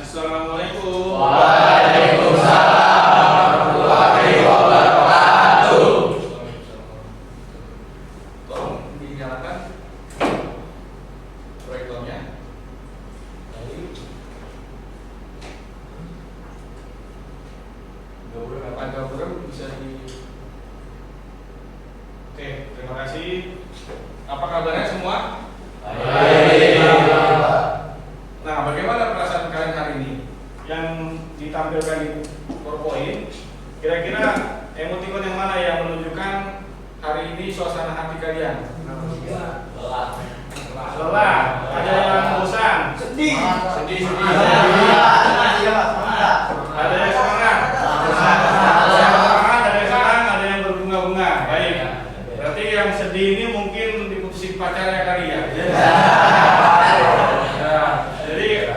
Assalamualaikum. Waalaikumsalam warahmatullahi wabarakatuh. Tolong dinyalakan proyektornya. Agak berat bisa di. Oke, terima kasih. Apa kabarnya semua? Baik. Nah, bagaimana perasaan kalian hari ini? Yang ditampilkan di PowerPoint, kira-kira emoticon yang mana yang menunjukkan hari ini suasana hati kalian? Lelah. Ada yang bosan? Sedih. Sedih. Ada yang semangat. Ada yang semangat, ada yang senang, ada yang berbunga-bunga. Baik. Berarti yang sedih ini mungkin diputusin pacarnya kali ya. Jadi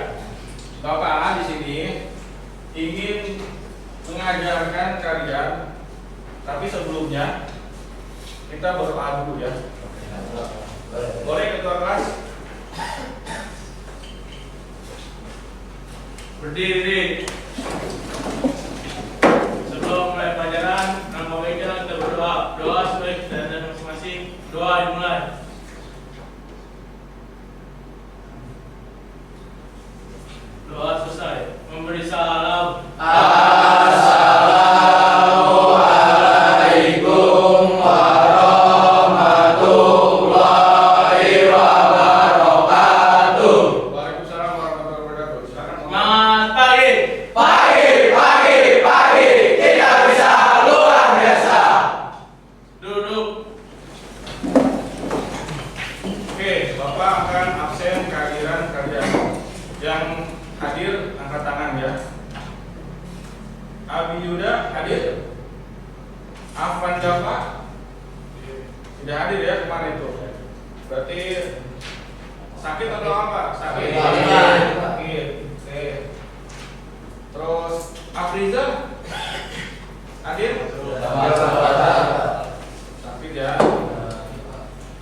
Bapak di sini ingin mengajarkan kalian, tapi sebelumnya kita berdoa dulu ya. Boleh ketua kelas? Berdiri. Sebelum mulai pelajaran, nama baiknya kita berdoa. Doa sebaik dan masing-masing. Doa dimulai. Doa selesai. Memberi salam. Assalamualaikum warahmatullahi wabarakatuh. Waalaikumsalam warahmatullahi wabarakatuh. Silakan. Selamat pagi. Pagi. Kita bisa luar biasa. Duduk. Oke, Bapak akan absen kehadiran kalian. Yang hadir angkat tangan ya. Abi Yuda hadir. Afwan Java tidak hadir ya kemarin itu. Berarti sakit atau apa? Sakit. Sakit. Oke. Terus Afriza hadir? Sakit ya.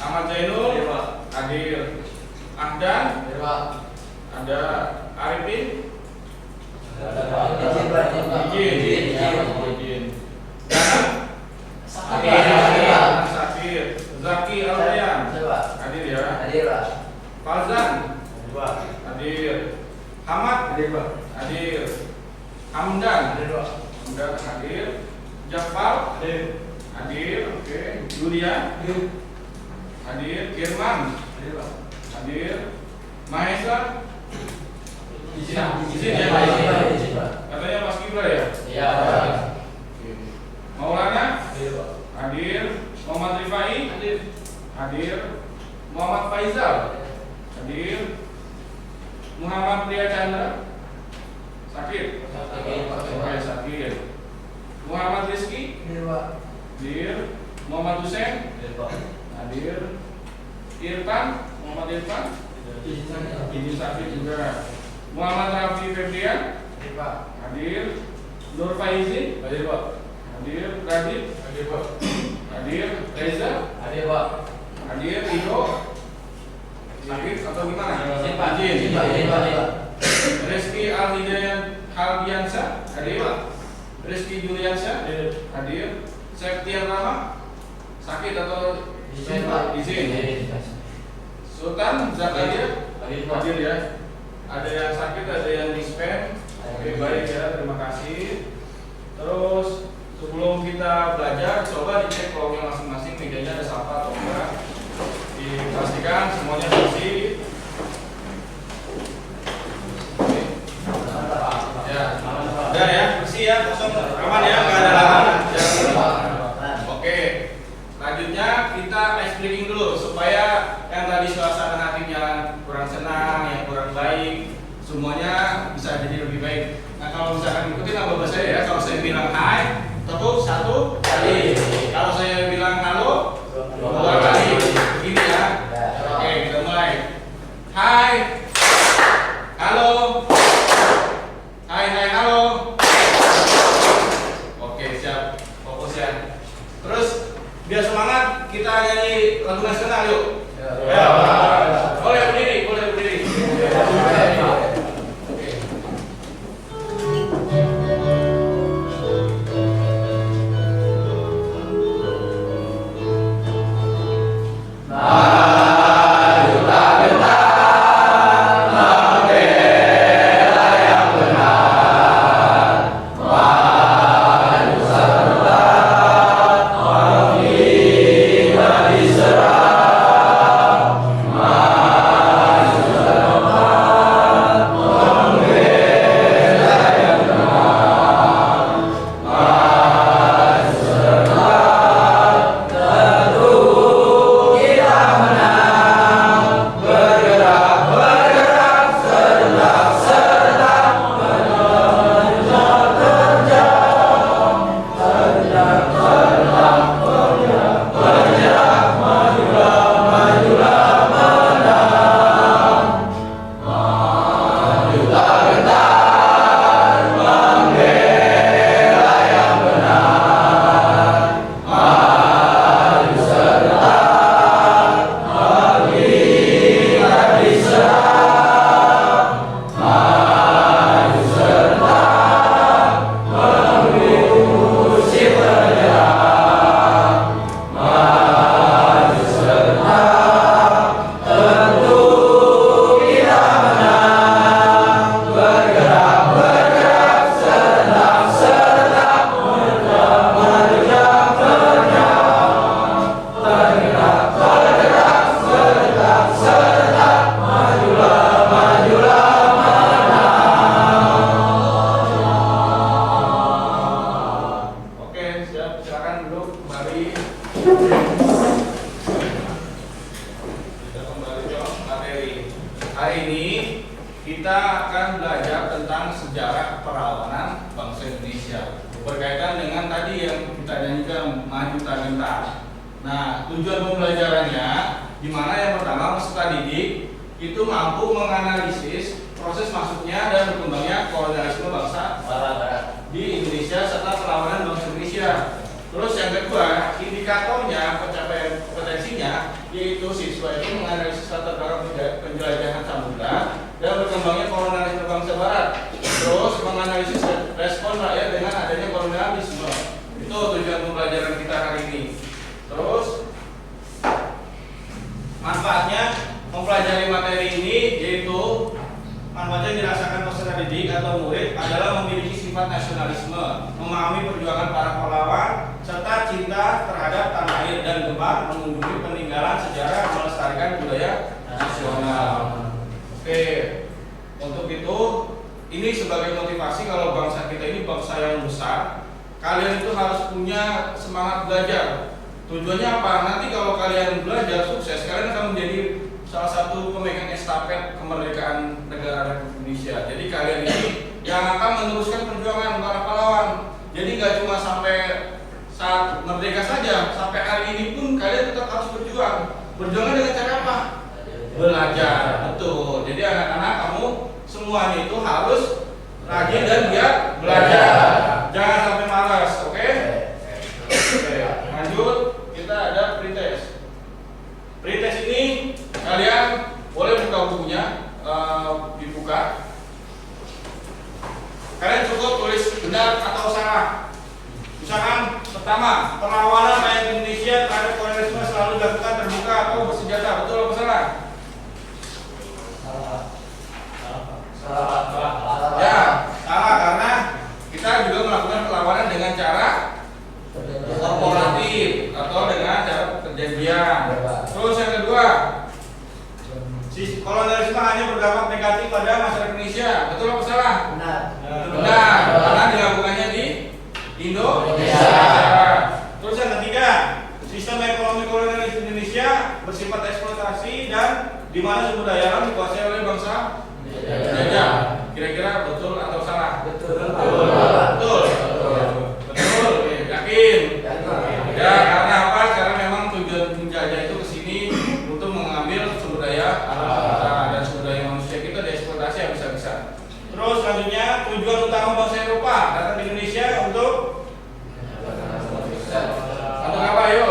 Ahmad Zainul hadir. Ahdan ada. Arifin izin. Dan Sakir. Zaki Aldayan hadir ya. Fazan hadir. Hamad hadir. Hamdan hadir. Jafar hadir. Oke. Julia hadir. Kirman hadir. Mahesa izin ya. Katanya Mas Kibra ya? Iya. Maulana hadir. Muhammad Rifai hadir. Muhammad Faizal hadir. Muhammad Priya Chandra sakit. Sakit. Muhammad Rizky hadir. Muhammad Hussein hadir. Muhammad Irfan izin sakit juga. Muhammad Rafi Febrian hadir. Nur Faizin hadir. Radit hadir. Reza hadir. Ido sakit atau gimana? Izin. Rizky Aldiansa hadir. Rizky Juliansa hadir. Septian Rama sakit atau izin. Sultan Zakaria hadir ya. Ada yang sakit, ada yang dispen. Oke, baik ya, terima kasih. Terus sebelum kita belajar, coba dicek kolomnya masing-masing, mejanya ada sampah atau enggak. Dipastikan semuanya bersih. Oke. Ya, udah ya, bersih ya, kosong, aman ya, nggak ada larangan. Oke, selanjutnya kita ice breaking dulu supaya yang tadi suasana hatinya kurang senang, yang kurang baik, semuanya bisa jadi lebih baik. Nah, kalau misalkan ikutin apa saya ya, kalau saya bilang hai, tepuk 1 kali. Kalau saya bilang halo, 2 kali. Begini ya. Oke, kita mulai. Hai, halo. Hai, halo. Oke, siap. Fokus ya. Terus biar semangat, kita nyanyi lagu nasional yuk. Ya. Boleh berdiri. Oke. tentang sejarah perlawanan bangsa Indonesia berkaitan dengan tadi yang kita nyanyikan maju tak gentar. Nah, tujuan pembelajarannya di mana yang pertama peserta didik itu mampu menganalisis proses masuknya dan berkembangnya kolonialisme bangsa Barat di Indonesia serta perlawanan bangsa Indonesia. Terus yang kedua, indikatornya pencapaian kompetensinya yaitu siswa itu menganalisis latar belakang penjelajahan samudra dan berkembangnya kolonialisme bangsa Barat. Terus menganalisis respon rakyat dengan adanya kolonialisme. Itu tujuan pembelajaran kita hari ini. Terus manfaatnya mempelajari materi ini yaitu manfaatnya dirasakan peserta didik atau murid adalah memiliki sifat nasionalisme, memahami perjuangan para pahlawan, serta cinta terhadap tanah air dan gemar mengunjungi peninggalan sejarah melestarikan budaya nasional. Oke, untuk itu ini sebagai motivasi kalau bangsa kita ini bangsa yang besar, kalian itu harus punya semangat belajar. Tujuannya apa? Nanti kalau kalian belajar sukses, kalian akan menjadi salah satu pemegang estafet kemerdekaan negara Republik Indonesia. Jadi kalian ini yang akan meneruskan perjuangan para pahlawan. Jadi nggak cuma sampai saat merdeka saja, sampai hari ini pun kalian tetap harus berjuang. Berjuang dengan cara apa? Belajar, betul. Jadi anak-anak kamu semuanya itu harus rajin dan giat belajar. Jangan sampai malas, oke? Oke, lanjut. Kita ada pretest. Pretest ini kalian boleh buka bukunya, dibuka. Kalian cukup tulis benar atau salah. Misalkan pertama, perlawanan rakyat Indonesia terhadap kolonialisme selalu dilakukan terbuka atau bersenjata. Betul atau salah? Salah. Ya, salah karena kita juga melakukan perlawanan dengan cara korporatif atau dengan cara perjanjian. Terus yang kedua, kolonialisme hanya berdampak negatif pada masyarakat Indonesia. Betul atau salah? Benar. Benar, karena dilakukannya di Indonesia. Terus yang ketiga, sistem ekonomi kolonial Indonesia bersifat eksploitasi dan di mana sumber daya alam dikuasai oleh bangsa penjajah. Kira-kira betul atau salah? Betul. Betul. Betul. Yakin? Ya, karena apa? Karena memang tujuan penjajah itu kesini untuk mengambil sumber daya alam kita dan sumber daya manusia kita dieksploitasi habis-habisan. Terus selanjutnya, tujuan utama bangsa Eropa datang di Indonesia untuk apa? Ayo.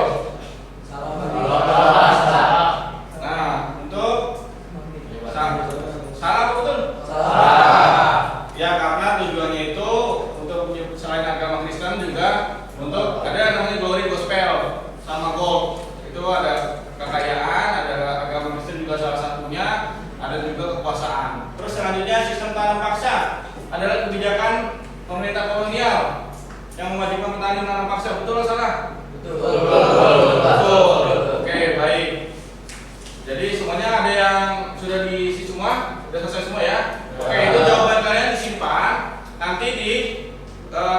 Nah, untuk salah apa betul? Ya, karena tujuannya itu untuk selain agama Kristen juga untuk ada namanya glory gospel sama gold. Itu ada kekayaan, ada agama Kristen juga salah satunya, ada juga kekuasaan. Terus selanjutnya sistem tanam paksa adalah kebijakan pemerintah kolonial yang mewajibkan petani menanam paksa. Betul atau salah? Betul. Oke, baik. Jadi semuanya ada yang sudah diisi semua? Sudah selesai semua ya? Oke, itu jawaban kalian disimpan. Nanti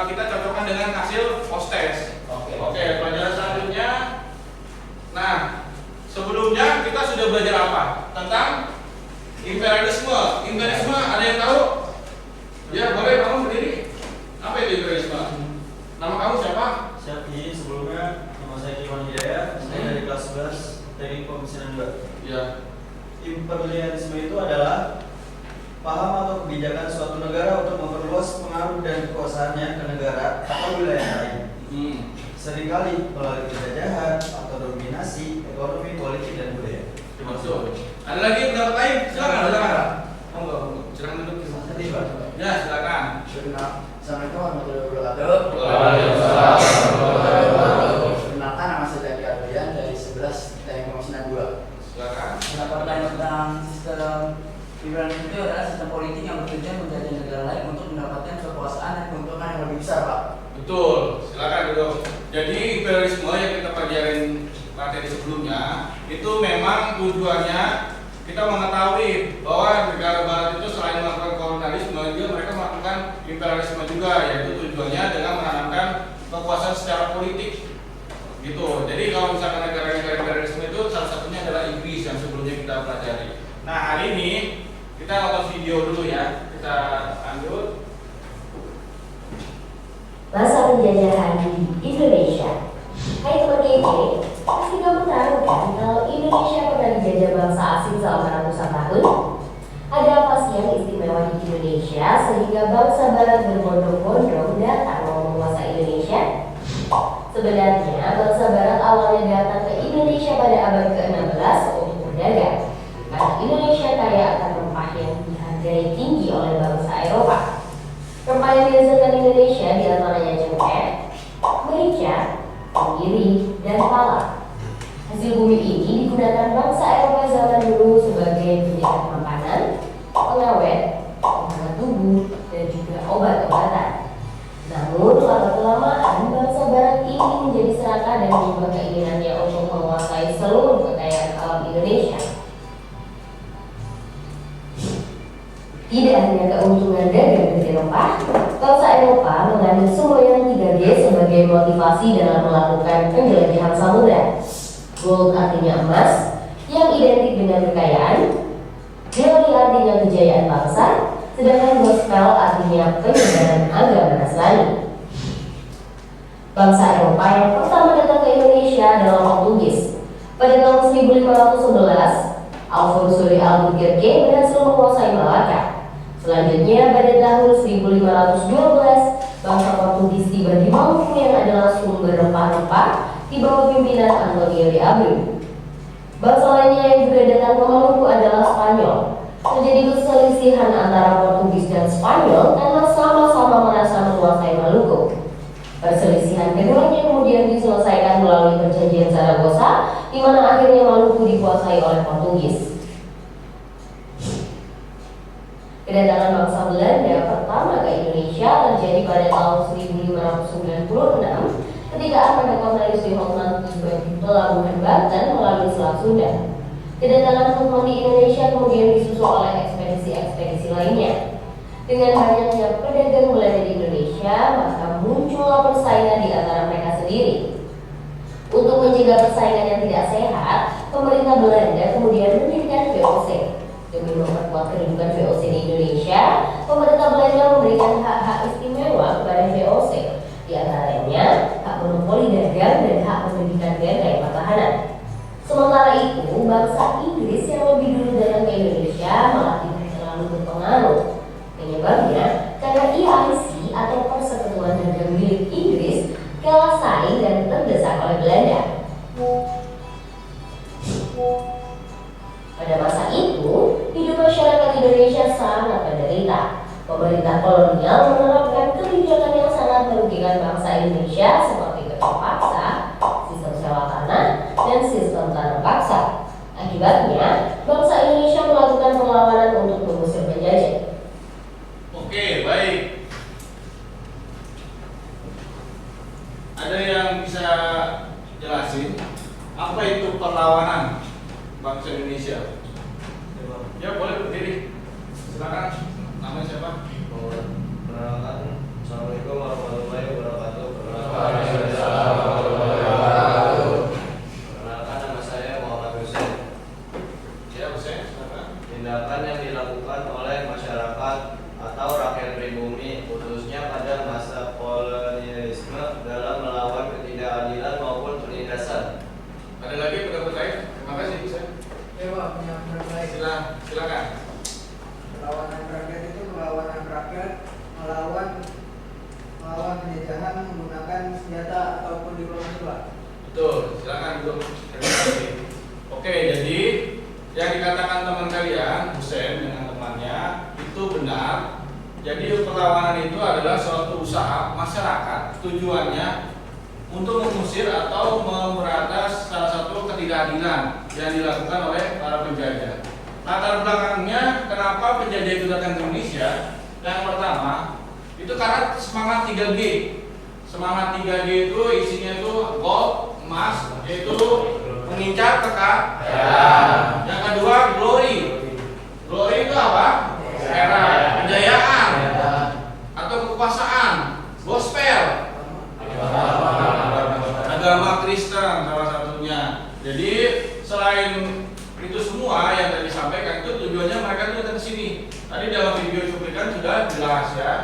kita cocokkan dengan hasil post test. Oke, pelajaran selanjutnya. Nah, sebelumnya kita sudah belajar apa? Tentang imperialisme. Imperialisme ada yang tahu? Ya, boleh kamu berdiri. Apa itu imperialisme? Nama kamu siapa? Syafi, sebelumnya nama saya Iwan Hidayat, saya dari kelas 11 Teknik Pemesinan 2. Ya. Imperialisme itu adalah paham atau kebijakan suatu negara untuk memperluas pengaruh dan kekuasaannya ke negara atau wilayah lain. Seringkali melalui penjajahan atau dominasi ekonomi, politik, dan budaya. Dimaksud. Ada lagi pendapat lain? Silakan. Monggo, silakan duduk. Ya, silakan. Assalamualaikum warahmatullahi wabarakatuh. Perkenalkan, nama saya Daki Adrian dari 11 Teknik Pemesinan 2. Silakan. Pendapat lain tentang sistem imperialisme itu adalah sistem politik yang bertujuan menjajah negara lain untuk mendapatkan kekuasaan dan keuntungan yang lebih besar, Pak. Betul. Silakan duduk. Jadi imperialisme yang kita pelajarin materi sebelumnya itu memang tujuannya kita mengetahui bahwa negara barat itu selain melakukan kolonialisme juga mereka melakukan imperialisme juga, yaitu tujuannya dengan menanamkan kekuasaan secara politik gitu. Jadi kalau misalkan negara-negara imperialisme itu salah satunya adalah Inggris yang sebelumnya kita pelajari. Nah, hari ini kita nonton video dulu ya. Kita lanjut. penjajahan di Indonesia. Hai teman kece, pasti kamu tahu kan kalau Indonesia pernah dijajah bangsa asing selama ratusan tahun? Ada apa sih yang istimewa di Indonesia sehingga bangsa barat berbondong-bondong datang mau menguasai Indonesia? Sebenarnya bangsa barat awalnya datang ke Indonesia pada abad ke-16 untuk berdagang. Karena Indonesia kaya akan rempah yang dihargai tinggi oleh bangsa Eropa. Rempah yang dihasilkan Indonesia diantaranya cengkeh, merica, kemiri, dan pala. Hasil bumi ini digunakan bangsa Eropa zaman dulu sebagai penjaga makanan, pengawet, penghangat tubuh, dan juga obat-obatan. Namun lama-kelamaan bangsa Barat ini menjadi serakah dan berubah keinginannya untuk menguasai seluruh kekayaan alam Indonesia. Tidak hanya keuntungan dagang dari rempah, bangsa Eropa mengambil semboyan 3G sebagai motivasi dalam melakukan penjelajahan samudra. Gold artinya emas, yang identik dengan kekayaan. Glory artinya kejayaan bangsa, sedangkan gospel artinya penyebaran agama Nasrani. Bangsa Eropa yang pertama datang ke Indonesia adalah Portugis. Pada tahun 1511, Alfonso de Albuquerque berhasil menguasai Malaka. Selanjutnya pada tahun 1512, bangsa Portugis tiba di Maluku yang adalah sumber rempah-rempah di bawah pimpinan Antonio de Abreu. Bangsa lainnya yang juga datang ke Maluku adalah Spanyol. Terjadi perselisihan antara Portugis dan Spanyol karena sama-sama merasa menguasai Maluku. Perselisihan keduanya kemudian diselesaikan melalui perjanjian Zaragoza, di mana akhirnya Maluku dikuasai oleh Portugis. Kedatangan bangsa Belanda pertama ke Indonesia terjadi pada tahun 1596 ketika Armada Cornelis de Houtman tiba di pelabuhan Banten melalui Selat Sunda. Kedatangan Houtman di Indonesia kemudian disusul oleh ekspedisi-ekspedisi lainnya. Dengan banyaknya pedagang Belanda di Indonesia, maka muncullah persaingan di antara mereka sendiri. Untuk mencegah persaingan yang tidak sehat, pemerintah Belanda kemudian mendirikan VOC. Demi memperkuat kedudukan VOC di Indonesia, pemerintah Belanda memberikan hak-hak istimewa kepada VOC, di antaranya hak monopoli dagang dan hak mendirikan benteng pertahanan. Sementara itu, bangsa Inggris yang lebih dulu datang ke Indonesia malah tidak terlalu berpengaruh. Penyebabnya karena EIC atau Persekutuan Dagang milik Inggris kalah saing dan terdesak oleh Belanda. Pada masa itu, hidup masyarakat Indonesia sangat menderita. Pemerintah kolonial menerapkan kebijakan yang sangat merugikan bangsa Indonesia seperti kebun paksa, sistem sewa tanah, dan sistem tanam paksa. Akibatnya, bangsa Indonesia melakukan perlawanan untuk mengusir penjajah. Oke, baik. Ada yang bisa jelasin apa itu perlawanan bangsa Indonesia? Ya, boleh berdiri. Silakan. Namanya siapa? Perkenalkan, Assalamualaikum warahmatullahi wabarakatuh. Perkenalkan, nama saya Muhammad Hussein. Ya, Hussein, silakan. Tindakan yang dilakukan oleh masyarakat atau rakyat pribumi khususnya pada masa kolonialisme dalam melawan ketidakadilan maupun penindasan. Ada lagi pendapat lain? Terima kasih, Hussein. Dewa punya pendapat lain. Silakan. Perlawanan rakyat itu perlawanan rakyat melawan penjajahan menggunakan senjata ataupun diplomasi, Pak. Betul, silakan duduk. Terima kasih. Oke, jadi yang dikatakan teman kalian, Hussein dengan temannya, itu benar. Jadi perlawanan itu adalah suatu usaha masyarakat, tujuannya untuk mengusir atau memberantas salah satu ketidakadilan yang dilakukan oleh para penjajah. Latar belakangnya kenapa penjajah itu datang ke Indonesia? Yang pertama itu karena semangat 3G. Semangat 3G itu isinya itu gold, emas, yaitu mengincar kekayaan. Yang kedua glory. Glory itu apa? Era, kejayaan atau kekuasaan. Gospel, agama Kristen salah satunya. Jadi selain itu semua yang tadi disampaikan itu tujuannya mereka itu datang ke sini. Tadi dalam video cuplikan sudah jelas ya.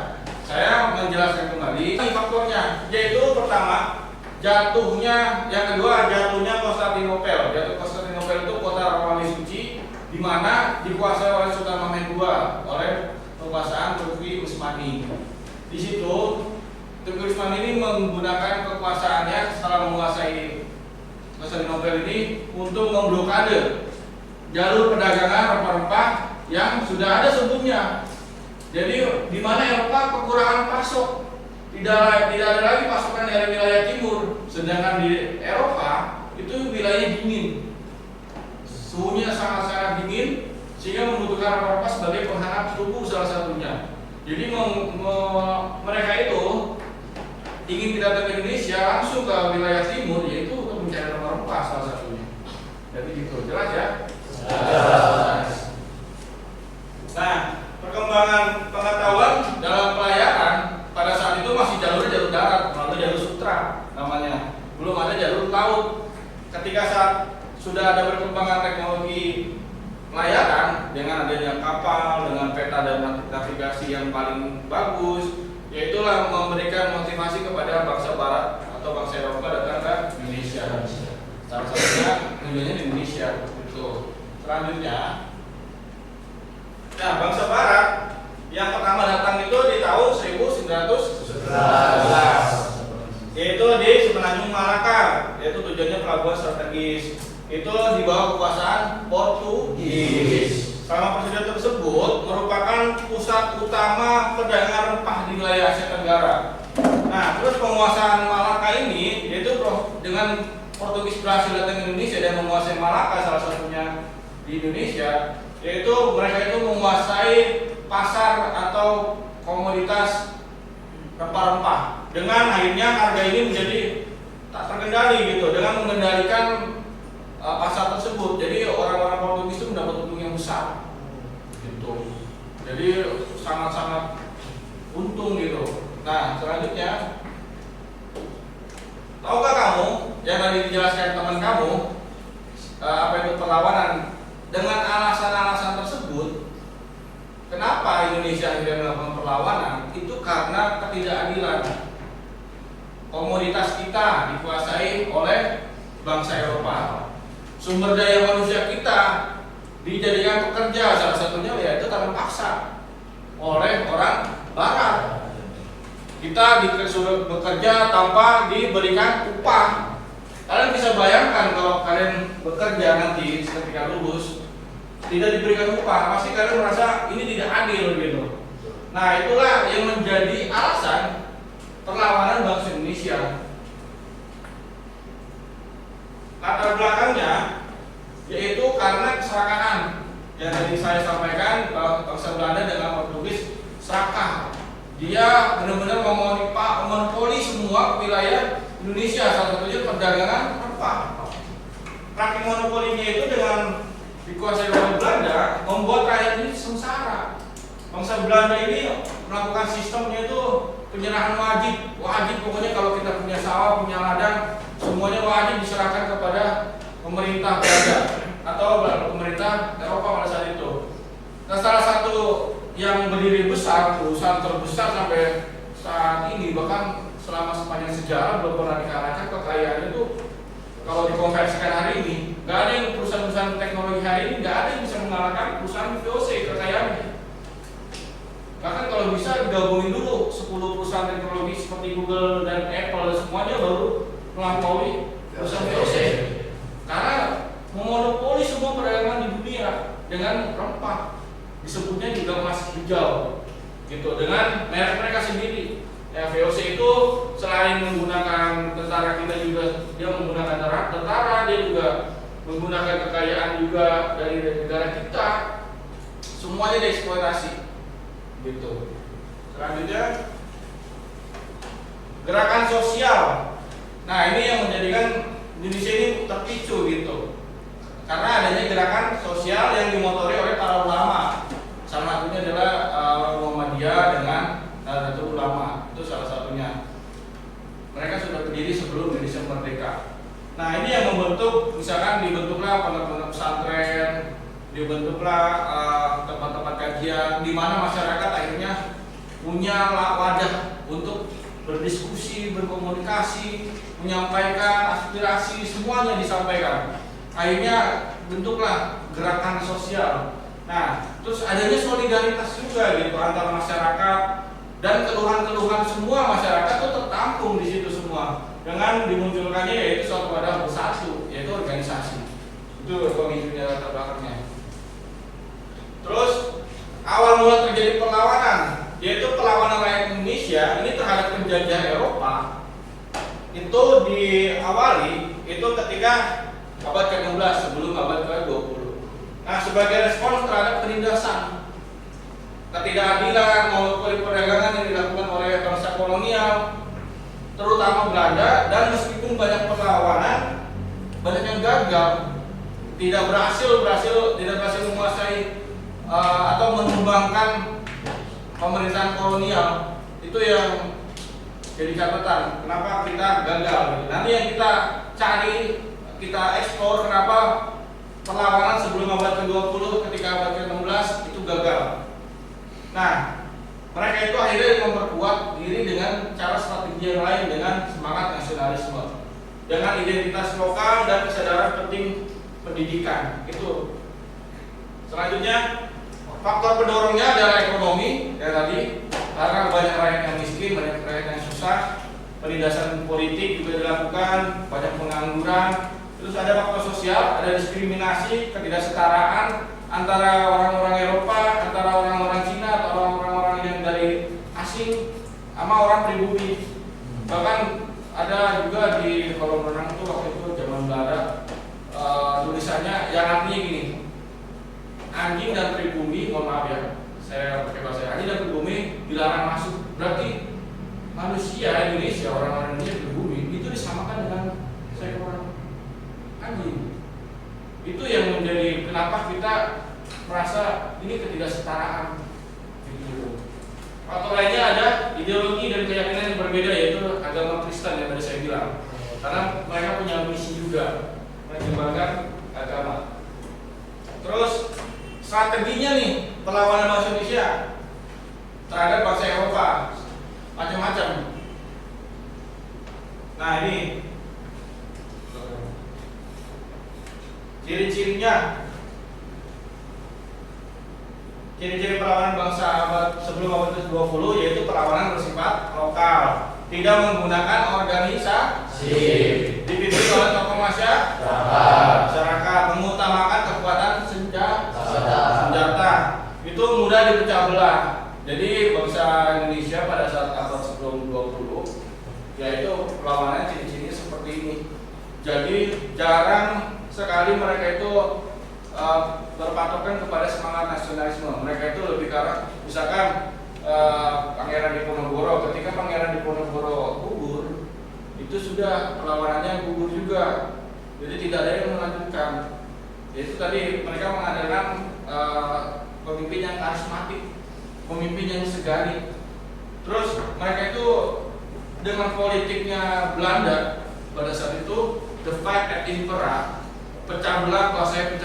saya menjelaskan kembali faktornya, yaitu pertama jatuhnya, yang kedua jatuhnya Konstantinopel. Jatuh Konstantinopel itu kota Romawi suci, di mana dikuasai oleh Sultan Mahmud II oleh kekuasaan Turki Utsmani. Di situ Turki Utsmani ini menggunakan kekuasaannya setelah menguasai Konstantinopel ini untuk memblokade jalur perdagangan rempah-rempah yang sudah ada sebelumnya. Jadi di mana Eropa kekurangan pasok, tidak ada lagi pasokan dari wilayah timur, sedangkan di Eropa itu wilayah dingin, suhunya sangat-sangat dingin sehingga membutuhkan rempah-rempah sebagai penghangat tubuh salah satunya. Jadi mereka itu ingin kita datang ke Indonesia langsung ke wilayah timur, yaitu untuk mencari rempah-rempah salah satunya. Jadi gitu, jelas ya? Nah, perkembangan pengetahuan dalam pelayaran pada saat itu masih jalur darat, melalui jalur sutra namanya, belum ada jalur laut. Ketika saat sudah ada perkembangan teknologi pelayaran dengan adanya kapal, dengan peta dan navigasi yang paling bagus, yaitulah memberikan motivasi kepada bangsa Barat atau bangsa Eropa datang ke Indonesia. Salah satunya tujuannya di Indonesia. Itu. Selanjutnya, nah bangsa Barat yang pertama datang itu di tahun 1911, yaitu di Semenanjung Malaka, yaitu tujuannya pelabuhan strategis. Itu di bawah kekuasaan Portugis. Selama persediaan tersebut merupakan pusat utama perdagangan rempah di wilayah Asia Tenggara. Nah, terus penguasaan Malaka ini, yaitu dengan Portugis berhasil datang ke Indonesia dan menguasai Malaka salah satunya di Indonesia, yaitu mereka itu menguasai pasar atau komoditas rempah-rempah. Dengan akhirnya harga ini menjadi tak terkendali gitu, dengan mengendalikan pasar tersebut. Jadi orang-orang Portugis itu mendapat untung yang besar gitu. Jadi sangat-sangat untung gitu. Nah, selanjutnya, tahukah kamu yang tadi dijelaskan teman kamu apa itu perlawanan? Dengan alasan-alasan tersebut, kenapa Indonesia akhirnya melakukan perlawanan? Itu karena ketidakadilan. Komoditas kita dikuasai oleh bangsa Eropa. Sumber daya manusia kita dijadikan pekerja, salah satunya yaitu tanam paksa oleh orang Barat. Kita disuruh bekerja tanpa diberikan upah. Kalian bisa bayangkan kalau kalian bekerja nanti ketika lulus tidak diberikan upah, pasti kalian merasa ini tidak adil gitu. Nah, itulah yang menjadi alasan perlawanan bangsa Indonesia. Latar belakangnya yaitu karena keserakahan yang tadi saya sampaikan, bahwa bangsa Belanda dengan Portugis serakah. Dia benar-benar memonopoli semua wilayah Indonesia, salah satunya perdagangan rempah. Praktik monopolinya itu dengan dikuasai oleh Belanda membuat rakyat ini sengsara. Bangsa Belanda ini melakukan sistemnya itu penyerahan wajib pokoknya kalau kita punya sawah, punya ladang, semuanya wajib diserahkan kepada pemerintah Belanda atau pemerintah Eropa pada saat itu. Nah, salah satu yang berdiri besar, perusahaan terbesar sampai saat ini, bahkan selama sepanjang sejarah belum pernah dikalahkan kekayaan itu. Kalau dikonversikan hari ini, nggak ada yang perusahaan-perusahaan teknologi hari ini nggak ada yang bisa mengalahkan perusahaan VOC kekayaannya. Bahkan kalau bisa digabungin dulu 10 perusahaan teknologi seperti Google dan Apple, semuanya baru melampaui perusahaan VOC. Karena memonopoli semua perdagangan di dunia dengan rempah, disebutnya juga emas hijau, gitu, dengan merek mereka sendiri. Ya, VOC itu selain menggunakan tentara kita juga, dia menggunakan tentara, dia juga menggunakan kekayaan juga dari negara kita, semuanya dieksploitasi, gitu. Selanjutnya, gerakan sosial. Nah, ini yang menjadikan Indonesia ini terpicu gitu, karena adanya gerakan sosial yang dimotori oleh para ulama. Salah satunya adalah Muhammadiyah dengan Nahdlatul Ulama, itu salah satunya. Mereka sudah berdiri sebelum Indonesia merdeka. Nah, ini yang membentuk, misalkan dibentuklah pondok-pondok pesantren, dibentuklah tempat-tempat kajian, di mana masyarakat akhirnya punya wadah untuk berdiskusi, berkomunikasi, menyampaikan aspirasi, semuanya disampaikan. Akhirnya bentuklah gerakan sosial. Nah, terus adanya solidaritas juga gitu antara masyarakat, dan keluhan-keluhan semua masyarakat itu tertampung di situ semua dengan dimunculkannya yaitu suatu wadah bersatu, yaitu organisasi. Itu pemicunya, latar belakangnya. Terus awal mula terjadi perlawanan, yaitu perlawanan rakyat Indonesia ini terhadap penjajah Eropa, itu diawali itu ketika abad ke-16 sebelum abad ke-20. Nah, sebagai respons terhadap penindasan, ketidakadilan, monopoli perdagangan yang dilakukan oleh bangsa kolonial, terutama Belanda, dan meskipun banyak perlawanan, banyak yang gagal, tidak berhasil menguasai atau menumbangkan pemerintahan kolonial. Itu yang jadi catatan kenapa kita gagal. Nanti yang kita cari, kita eksplor kenapa perlawanan sebelum abad ke-20 ketika abad ke-16 itu gagal. Nah, mereka itu akhirnya memperkuat diri dengan cara strategi yang lain, dengan semangat nasionalisme, dengan identitas lokal dan kesadaran penting pendidikan. Itu. Selanjutnya, faktor pendorongnya adalah ekonomi, ya tadi, karena banyak rakyat yang miskin, banyak rakyat yang susah, penindasan politik juga dilakukan, banyak pengangguran. Terus ada faktor sosial, ada diskriminasi, ketidaksetaraan antara orang-orang Eropa, antara orang-orang Cina atau orang-orang yang dari asing sama orang pribumi. Bahkan ada juga di kolam renang itu waktu itu zaman Belanda, tulisannya yang artinya gini: anjing dan pribumi, mohon maaf ya, saya pakai bahasa anjing dan pribumi dilarang masuk. Berarti manusia Indonesia, orang-orang Indonesia pribumi itu disamakan dengan seekor anjing. Itu yang menjadi kenapa kita merasa ini ketidaksetaraan. Gitu. Faktor lainnya ada ideologi dan keyakinan yang berbeda, yaitu agama Kristen yang tadi saya bilang. Karena mereka punya misi juga mengembangkan agama. Terus strateginya nih perlawanan bangsa Indonesia terhadap bangsa Eropa macam-macam. Nah, ini ciri-cirinya. Ciri-ciri perlawanan bangsa abad sebelum abad ke-20 yaitu perlawanan bersifat lokal, tidak menggunakan organisasi, dipimpin oleh tokoh masyarakat, mengutamakan kekuatan senjata. Itu mudah dipecah belah. Jadi bangsa Indonesia pada saat abad sebelum 20 yaitu perlawanan ciri-cirinya seperti ini. Jadi jarang sekali mereka itu berpatokan kepada semangat nasionalisme. Mereka itu lebih ke arah, misalkan Pangeran Diponegoro, ketika Pangeran Diponegoro gugur, itu sudah perlawanannya gugur juga. Jadi tidak ada yang melanjutkan. Yaitu tadi mereka mengandalkan pemimpin yang karismatik, pemimpin yang segani. Terus mereka itu dengan politiknya Belanda pada saat itu, the fight at impera, pecah belah kuasai.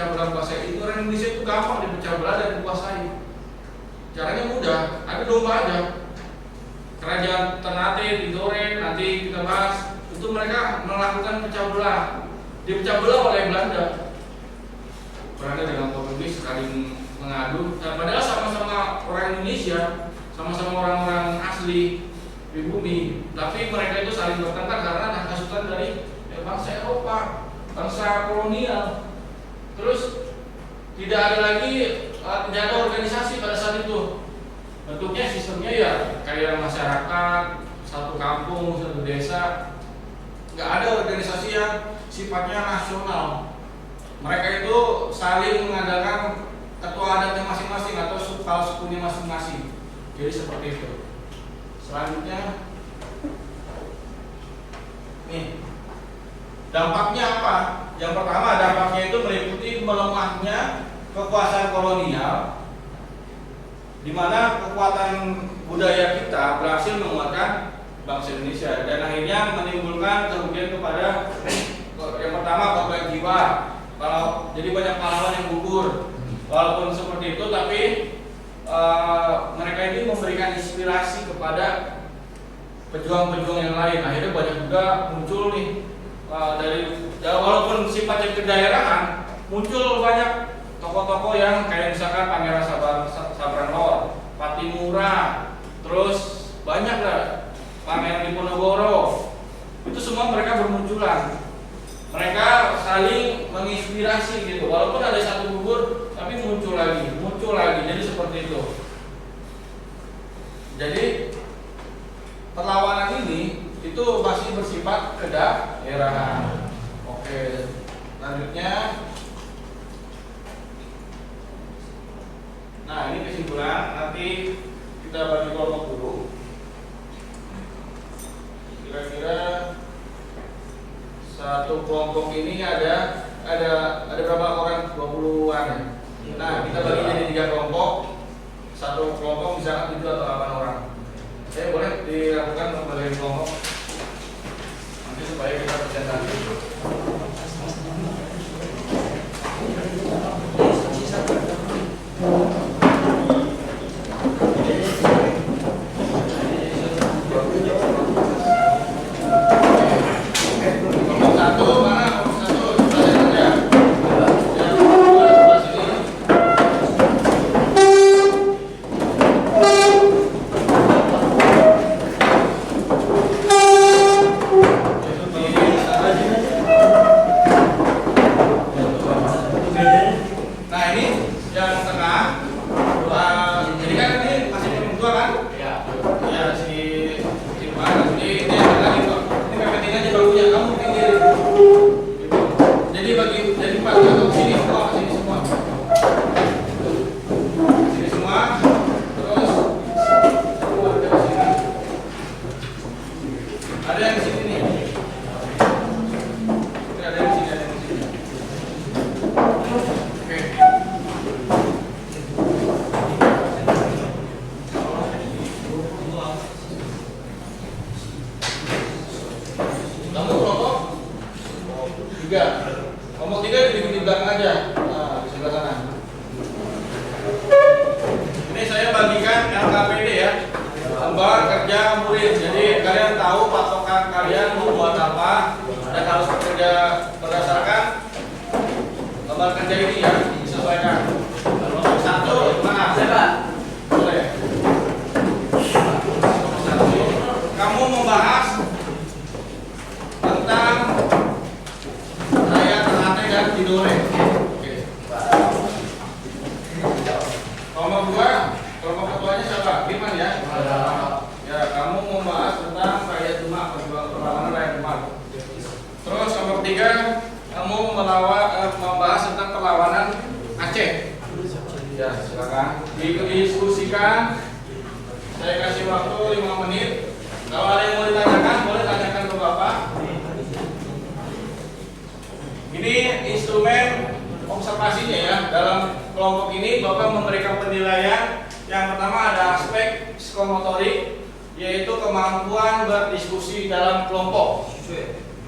Itu orang Indonesia itu gampang dipecah belah dan dikuasai. Caranya mudah, ada domba aja. Kerajaan Ternate, Tidore, nanti kita bahas, itu mereka melakukan pecah belah. Dipecah belah oleh Belanda. Belanda dengan Portugis saling mengadu. Dan padahal sama-sama orang Indonesia, sama-sama orang-orang asli pribumi, tapi mereka itu saling bertengkar karena hasutan dari bangsa Eropa, bangsa kolonial. Terus tidak ada lagi, tidak ada organisasi pada saat itu. Bentuknya sistemnya ya kayak masyarakat, satu kampung, satu desa. Nggak ada organisasi yang sifatnya nasional. Mereka itu saling mengandalkan ketua adatnya masing-masing atau kepala sukunya masing-masing. Jadi seperti itu. Selanjutnya, nih dampaknya apa? Yang pertama, dampaknya itu meliputi melemahnya kekuasaan kolonial, di mana kekuatan budaya kita berhasil menguatkan bangsa Indonesia dan akhirnya menimbulkan kerugian kepada yang pertama korban jiwa. Kalau jadi banyak pahlawan yang gugur. Walaupun seperti itu, tapi mereka ini memberikan inspirasi kepada pejuang-pejuang yang lain. Akhirnya banyak juga muncul nih walaupun sifatnya kedaerahan, muncul banyak tokoh-tokoh yang kayak misalkan Pangeran Sabranlor, Patimura, terus banyak lah Pangeran Diponegoro. Itu semua mereka bermunculan. Mereka saling menginspirasi gitu. Walaupun ada satu gugur, tapi muncul lagi. Jadi seperti itu. Jadi perlawanan ini itu masih bersifat kedaerahan. Oke, lanjutnya. Nah, ini kesimpulan. Nanti kita bagi kelompok dulu. Kira-kira satu kelompok ini ada berapa orang? 20-an ya. Nah, kita bagi jadi 3 kelompok. Satu kelompok misalkan 7 atau 8 orang. Boleh dilakukan pembagian kelompok nanti supaya kita presentasi. Kelompok 3 di belakang aja. Nah, di sebelah sana. Ini saya bagikan LKPD ya, lembar kerja murid. Jadi kalian tahu patokan kalian mau buat apa dan harus bekerja berdasarkan lembar kerja ini ya, disesuaikan. Kelompok 1 mana? Siapa? Boleh. Kelompok 1 kamu membahas tentang dan Tidore. Oke. Kelompok 2, kelompok ketuanya siapa? Firman ya. Ya, kamu membahas tentang rakyat Demak, perlawanan rakyat Demak. Terus kelompok 3, kamu membahas tentang perlawanan Aceh. Ya, silakan didiskusikan. Saya kasih waktu 5 menit. Kalau ada yang mau ditanyakan, boleh tanyakan ke Bapak. Ini instrumen observasinya ya. Dalam kelompok ini Bapak memberikan penilaian. Yang pertama ada aspek psikomotorik, yaitu kemampuan berdiskusi dalam kelompok.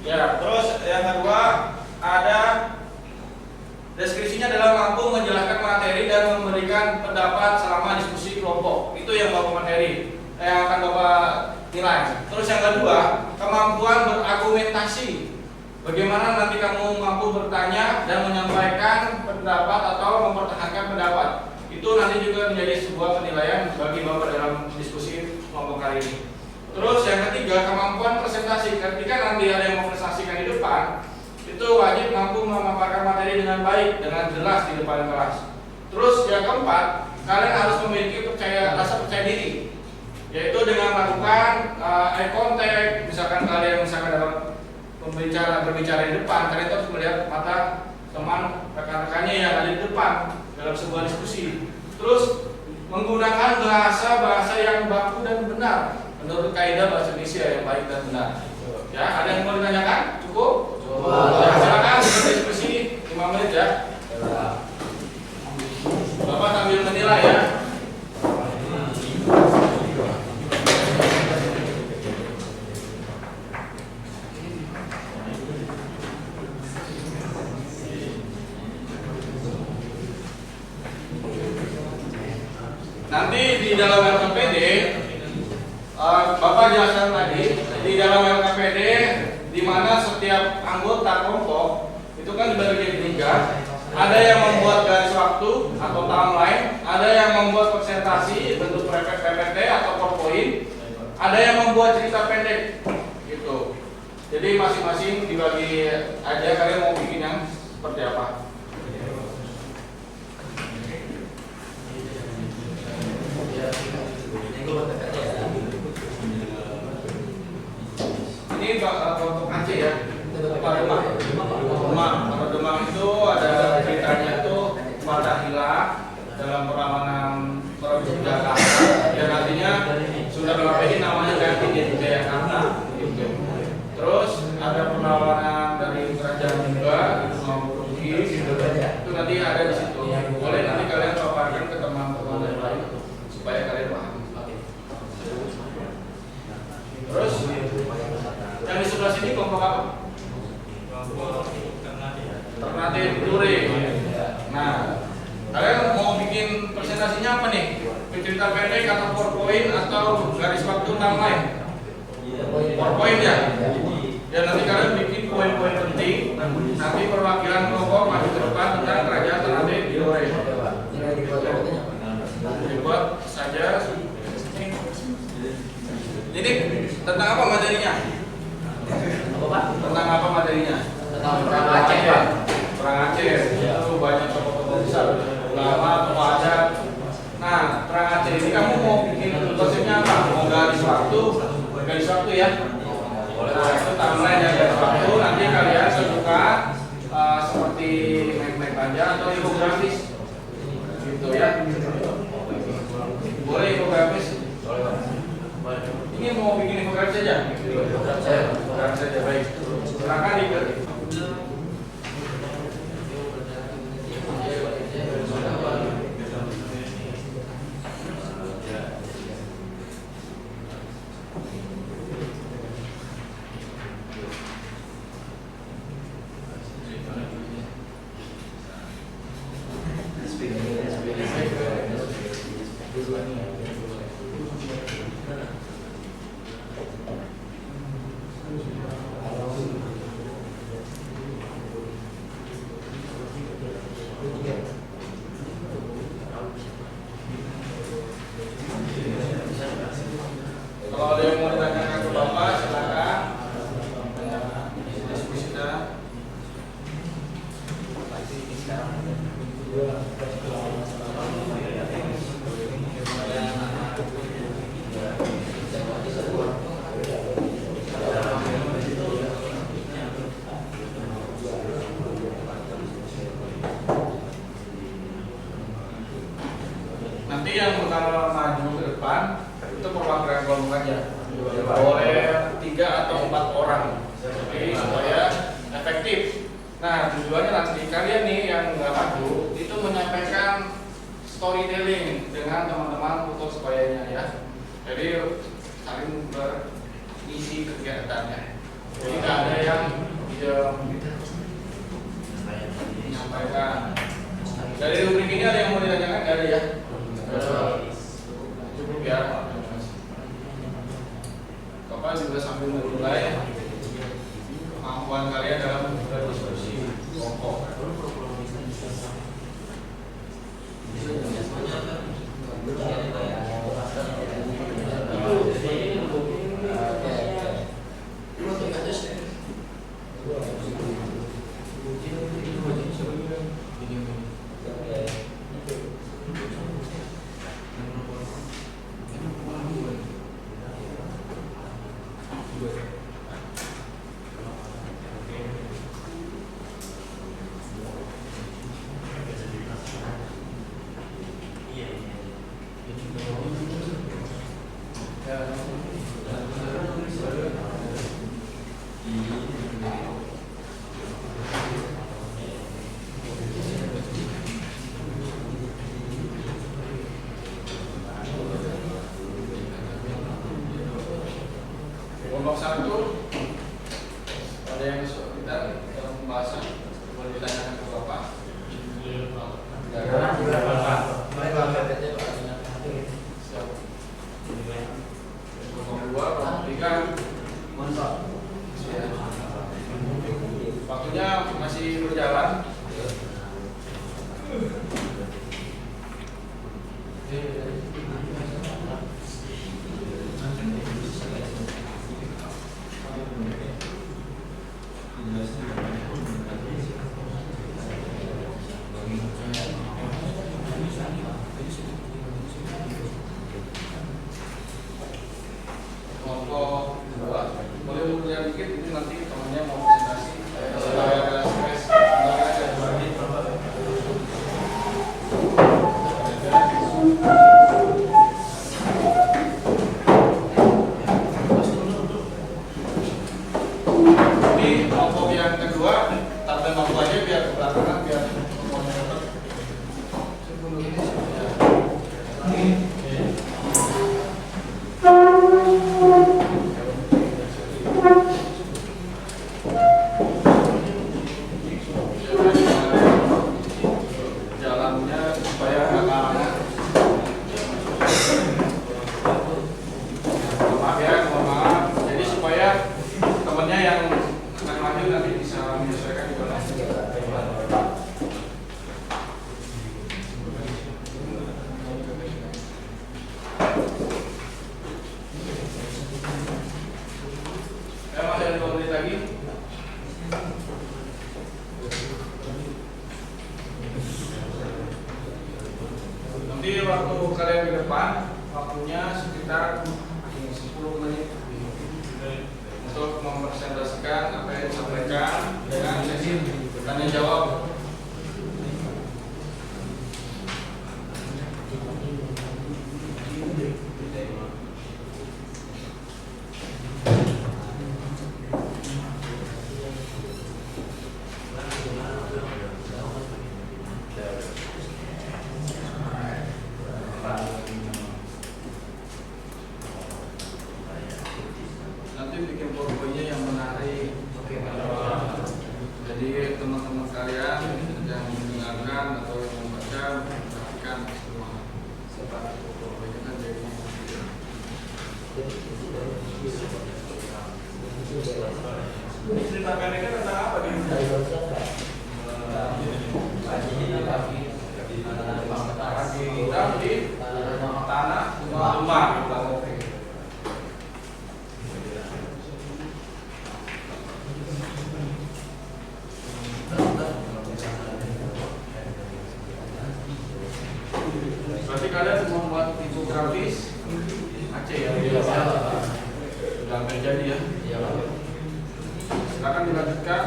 Ya, terus yang kedua ada deskripsinya adalah mampu menjelaskan materi dan memberikan pendapat selama diskusi kelompok. Itu yang Bapak materi yang akan Bapak nilai. Terus yang kedua, kemampuan berargumentasi. Bagaimana nanti kamu mampu bertanya dan menyampaikan pendapat atau mempertahankan pendapat. Itu nanti juga menjadi sebuah penilaian bagi Bapak dalam diskusi kelompok kali ini. Terus yang ketiga, kemampuan presentasi. Ketika nanti ada yang mempresentasikan di depan, itu wajib mampu memaparkan materi dengan baik, dengan jelas di depan kelas. Terus yang keempat, kalian harus memiliki rasa percaya diri, yaitu dengan melakukan eye contact. Misalkan kalian dalam berbicara di depan, kalian harus melihat mata teman rekan-rekannya yang ada di depan dalam sebuah diskusi. Terus menggunakan bahasa yang baku dan benar menurut kaidah bahasa Indonesia yang baik dan benar. Ya, ada yang mau ditanyakan? Cukup? Ya, silakan diskusi 5 menit ya. Bapak sambil menilai ya. Bapak jelaskan tadi di dalam LKPD di mana setiap anggota kelompok itu kan dibagi jadi 3. Ada yang membuat garis waktu atau timeline, ada yang membuat presentasi bentuk PPT atau PowerPoint, ada yang membuat cerita pendek gitu. Jadi masing-masing dibagi aja, kalian mau bikin yang seperti apa. Ini untuk Aceh ya. Kalau Demang itu ada ceritanya itu Fathahillah dalam perlawanan perebut Jakarta, dan artinya sudah dipakai namanya ganti jadi Jayakarta gitu. Terus ada perlawanan dari kerajaan juga itu mau Portugis itu nanti ada di situ. Boleh nanti kalian paparkan ke teman-teman yang lain supaya kalian paham. Terus yang di sebelah sini kelompok apa? Ternate Dure. Nah, kalian mau bikin presentasinya apa nih? Cerita pendek atau PowerPoint atau garis waktu timeline? PowerPoint ya. Dan nanti kalian bikin poin-poin penting. Nanti perwakilan kelompok maju ke depan tentang kerajaan Ternate Dure. Dibuat saja. Jadi tentang apa materinya? Tentang apa materinya? Perang Aceh, Pak. Perang Aceh itu banyak tokoh-tokoh besar, ulama, tokoh adat. Nah, perang Aceh ini kamu mau bikin konsepnya apa? Mau garis waktu ya? Nah, itu timeline yang garis waktu. Nanti kalian suka seperti map-map aja atau infografis, gitu ya? Boleh infografis? Ini mau bikin infografis aja? Infografis aja, baik. Silakan ikut. Kalau ada yang mau ditanyakan ke Bapak, silakan. Diskusikan. Nanti yang bakal maju ke depan itu perwakilan kelompok aja. Boleh 3 atau 4 orang. Jadi supaya efektif. Nah, tujuannya nanti kalian nih yang nggak maju itu menyampaikan storytelling dengan teman-teman foto sebayanya ya. Jadi saling berisi kegiatannya. Jadi nggak ada yang diam menyampaikan. Dari rubrik ini ada yang mau ditanyakan? Nggak ada ya? Cukup ya. Bapak juga sambil memulai kemampuan kalian dalam berdiskusi kelompok. Kelompok 1 ada yang kesulitan dalam pembahasan, boleh ditanyakan ke Bapak. Siap. Silakan. Waktunya masih berjalan. Kelompok 2 boleh berjalan dikit, ini nanti temannya mau presentasi. Supaya ada space. Di kelompok yang kedua, tampil mampu aja biar ke belakangan biar semuanya dapat. Jalannya supaya nggak kalah. Maaf ya, mohon maaf. Jadi supaya temennya yang akan maju nanti bisa menyesuaikan di mana. Ya, masih ada 2 menit lagi. Nanti waktu kalian di depan, waktunya sekitar 10 menit untuk mempresentasikan apa yang disampaikan dengan sesi tanya jawab. Nanti bikin powerpointnya yang menarik. Jadi teman-teman kalian yang mendengarkan atau yang membaca perhatikan semua. Powerpointnya kan jadi cerita pendeknya tentang apa nih? Kita di tanah rumah. Berarti kalian semua membuat infografis Aceh ya? Sudah hampir jadi ya? Silakan dilanjutkan.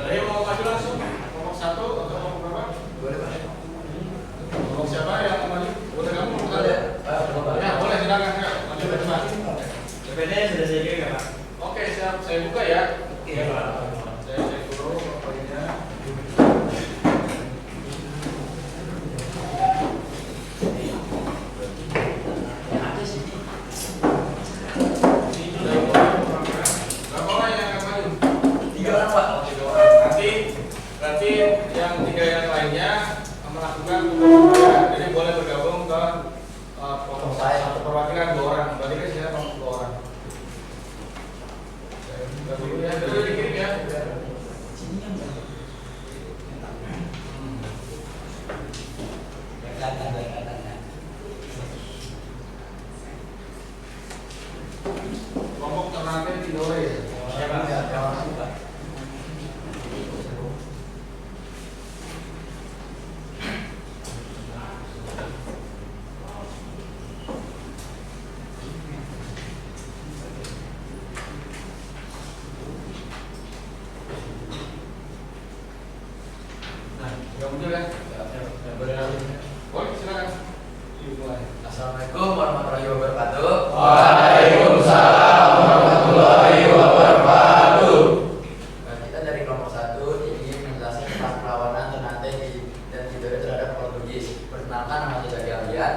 Ada yang mau maju langsung? Kelompok 1 atau kelompok berapa? Kelompok siapa yang mau maju? Boleh kamu? Ya, boleh silakan Kak. Maju ke depan. PPD sudah saya kira Pak. Oke, siap. Saya buka ya. Iya Pak. Saya cek dulu poinnya. Berapa orang yang akan maju? 3 orang Pak. Oh, 3 orang. Berarti yang 3 yang lainnya melakukan pembuktian. Jadi boleh bergabung ke kelompok saya atau perwakilan 2 orang. Berarti kan saya 2 orang. Saya buka dulu ya. Dulu dikirim ya. Kelompok Ternate Tidore. dulu ya. Boleh, silakan. Assalamualaikum warahmatullahi wabarakatuh. Waalaikumsalam warahmatullahi wabarakatuh. Kita dari kelompok 1 ingin menjelaskan tentang perlawanan Ternate dan Tidore terhadap Portugis. Perkenalkan, nama saya kalian.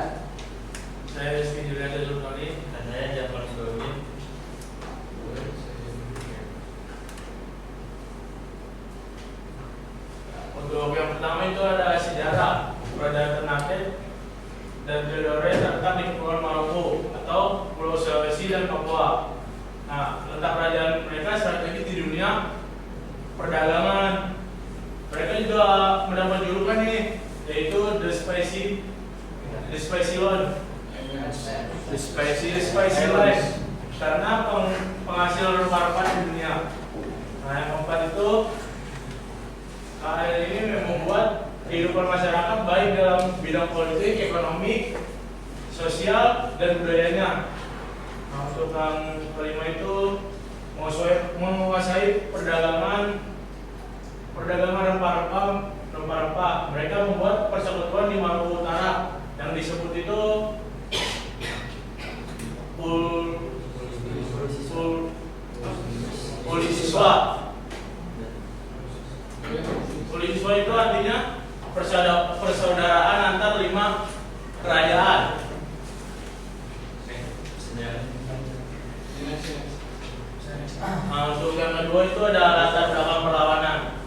Saya Rizky Julian Zulkarni dan saya Jafar Sulaiman. Untuk yang pertama itu ada sejarah Kerajaan Ternate dan Tidore terletak di Kepulauan Maluku atau Pulau Sulawesi dan Papua. Nah, letak kerajaan mereka strategi di dunia perdagangan. Mereka juga mendapat julukan nih, yaitu The Spicy Land, karena penghasil rempah-rempah di dunia. Nah, yang keempat itu KL ini membuat kehidupan masyarakat baik dalam bidang politik, ekonomi, sosial, dan budayanya. Nah, untuk yang kelima itu menguasai perdagangan rempah-rempah. Mereka membuat persekutuan di Maluku Utara yang disebut itu Polisiswa. Polisiswa itu artinya persaudaraan antar 5 kerajaan. Nah, untuk yang kedua itu ada latar belakang perlawanan.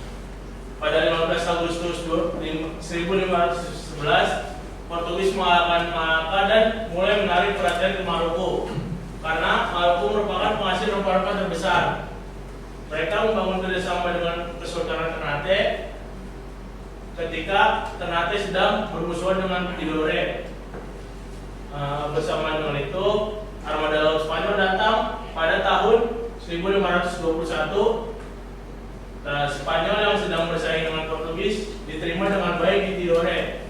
Pada 15 Agustus 1511, Portugis mengalahkan Malaka dan mulai menarik perhatian ke Maluku karena Maluku merupakan penghasil rempah-rempah terbesar. Mereka membangun kerjasama dengan Kesultanan Ternate ketika Ternate sedang bermusuhan dengan Tidore. Bersama dengan itu, armada laut Spanyol datang pada tahun 1521. Spanyol yang sedang bersaing dengan Portugis diterima dengan baik di Tidore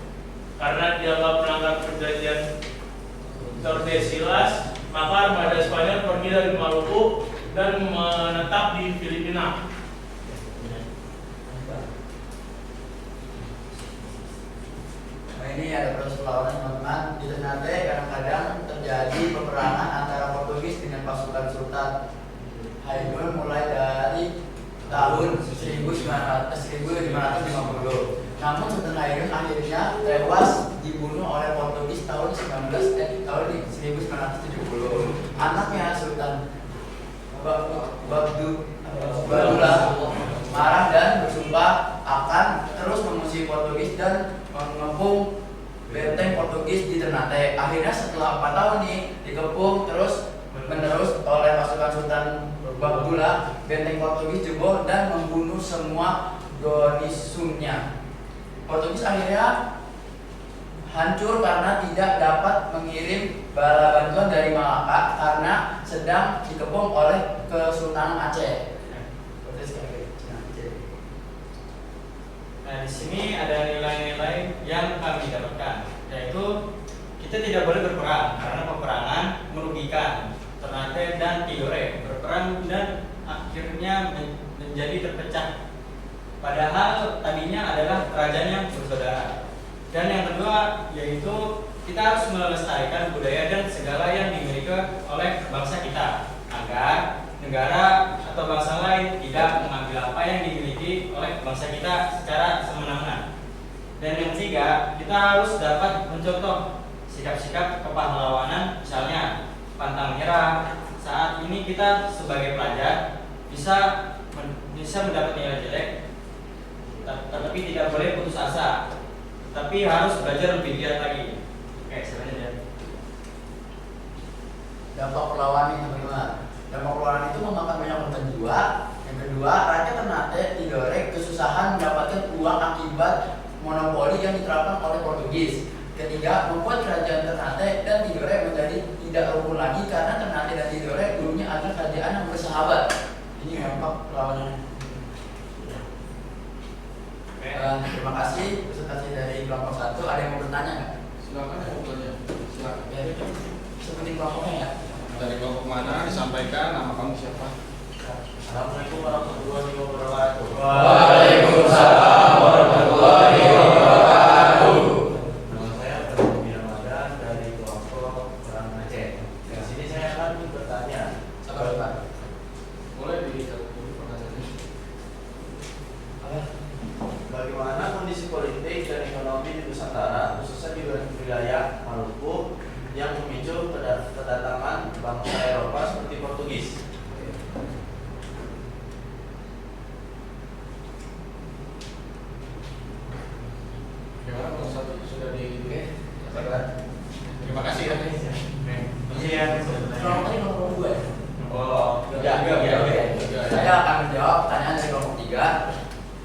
karena dianggap melanggar perjanjian Tordesillas. Maka armada Spanyol pergi dari Maluku dan menetap di Filipina. Nah, ini ada proses perlawanan teman-teman. Di Ternate kadang-kadang terjadi peperangan antara Portugis dengan pasukan Sultan Haidul mulai dari tahun 1550. Namun Sultan Haidul akhirnya tewas dibunuh oleh Portugis tahun 1970. Anaknya Sultan Badulah marah dan bersumpah akan terus mengusir Portugis dan mengepung benteng Portugis di Ternate. Akhirnya setelah 4 tahun nih dikepung terus menerus oleh pasukan Sultan Badulah, benteng Portugis jebol dan membunuh semua garnisonnya. Portugis akhirnya hancur karena tidak dapat mengirim bala bantuan dari Malaka karena sedang dikepung oleh Kesultanan Aceh. Nah, di sini ada nilai-nilai yang kami dapatkan, yaitu kita tidak boleh berperang karena peperangan merugikan. Ternate dan Tidore berperang dan akhirnya menjadi terpecah. Padahal tadinya adalah kerajaan yang bersaudara. Dan yang kedua yaitu kita harus melestarikan budaya dan segala yang dimiliki oleh bangsa kita agar negara atau bangsa lain tidak mengambil apa yang dimiliki oleh bangsa kita secara semena-mena. Dan yang ketiga, kita harus dapat mencontoh sikap-sikap kepahlawanan, misalnya pantang menyerah. Saat ini kita sebagai pelajar bisa mendapat nilai jelek, tetapi tidak boleh putus asa, tapi harus belajar lebih giat lagi. Oke, sebenarnya Dampak perlawanan teman-teman. Dampak perlawanan itu memakan banyak korban jiwa. Yang kedua, rakyat Ternate Tidore kesusahan mendapatkan uang akibat monopoli yang diterapkan oleh Portugis. Ketiga, membuat kerajaan Ternate dan Tidore menjadi tidak rukun lagi karena Ternate dan Tidore dulunya adalah kerajaan yang bersahabat. Ini dampak perlawanan. Terima kasih presentasi dari kelompok 1. Ada yang mau bertanya nggak? Silakan ya, bertanya. Silakan. Ya, seperti kelompoknya ya. Dari kelompok mana disampaikan, nama kamu siapa? Assalamualaikum warahmatullahi wabarakatuh. Waalaikumsalam warahmatullahi wabarakatuh.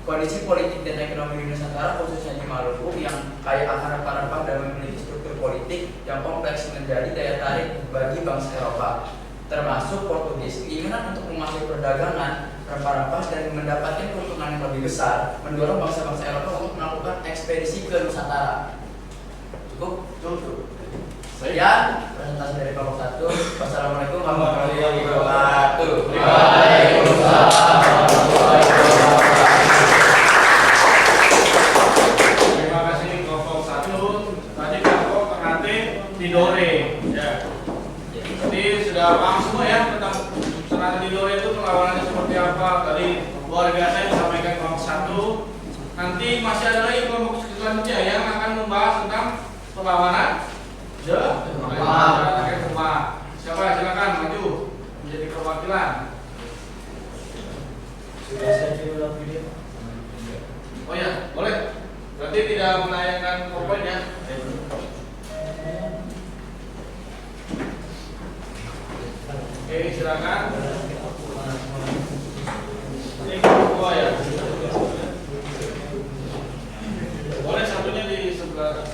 kondisi politik dan ekonomi di Nusantara khususnya di Maluku yang kaya akan rempah-rempah dan memiliki struktur politik yang kompleks menjadi daya tarik bagi bangsa Eropa, termasuk Portugis. Keinginan untuk menguasai perdagangan rempah-rempah dan mendapatkan keuntungan yang lebih besar mendorong bangsa-bangsa Eropa untuk melakukan ekspedisi ke Nusantara. Cukup? Cukup. Sekian presentasi dari kelompok 1. Wassalamualaikum warahmatullahi wabarakatuh. Waalaikumsalam warahmatullahi wabarakatuh. Terima kasih kelompok 1. Tadi kelompok Ternate Tidore. Ya. Jadi sudah paham semua ya tentang Ternate Tidore itu perlawanannya seperti apa. Tadi luar biasa yang disampaikan kelompok 1. Nanti masih ada lagi kelompok selanjutnya yang akan membahas tentang perlawanan rumah. Siapa? Silakan maju menjadi perwakilan. Sudah saya ulang video. Oh ya, boleh. Berarti tidak menayangkan PowerPoint ya. Oke, silakan. Ini kedua ya. Boleh satunya di sebelah.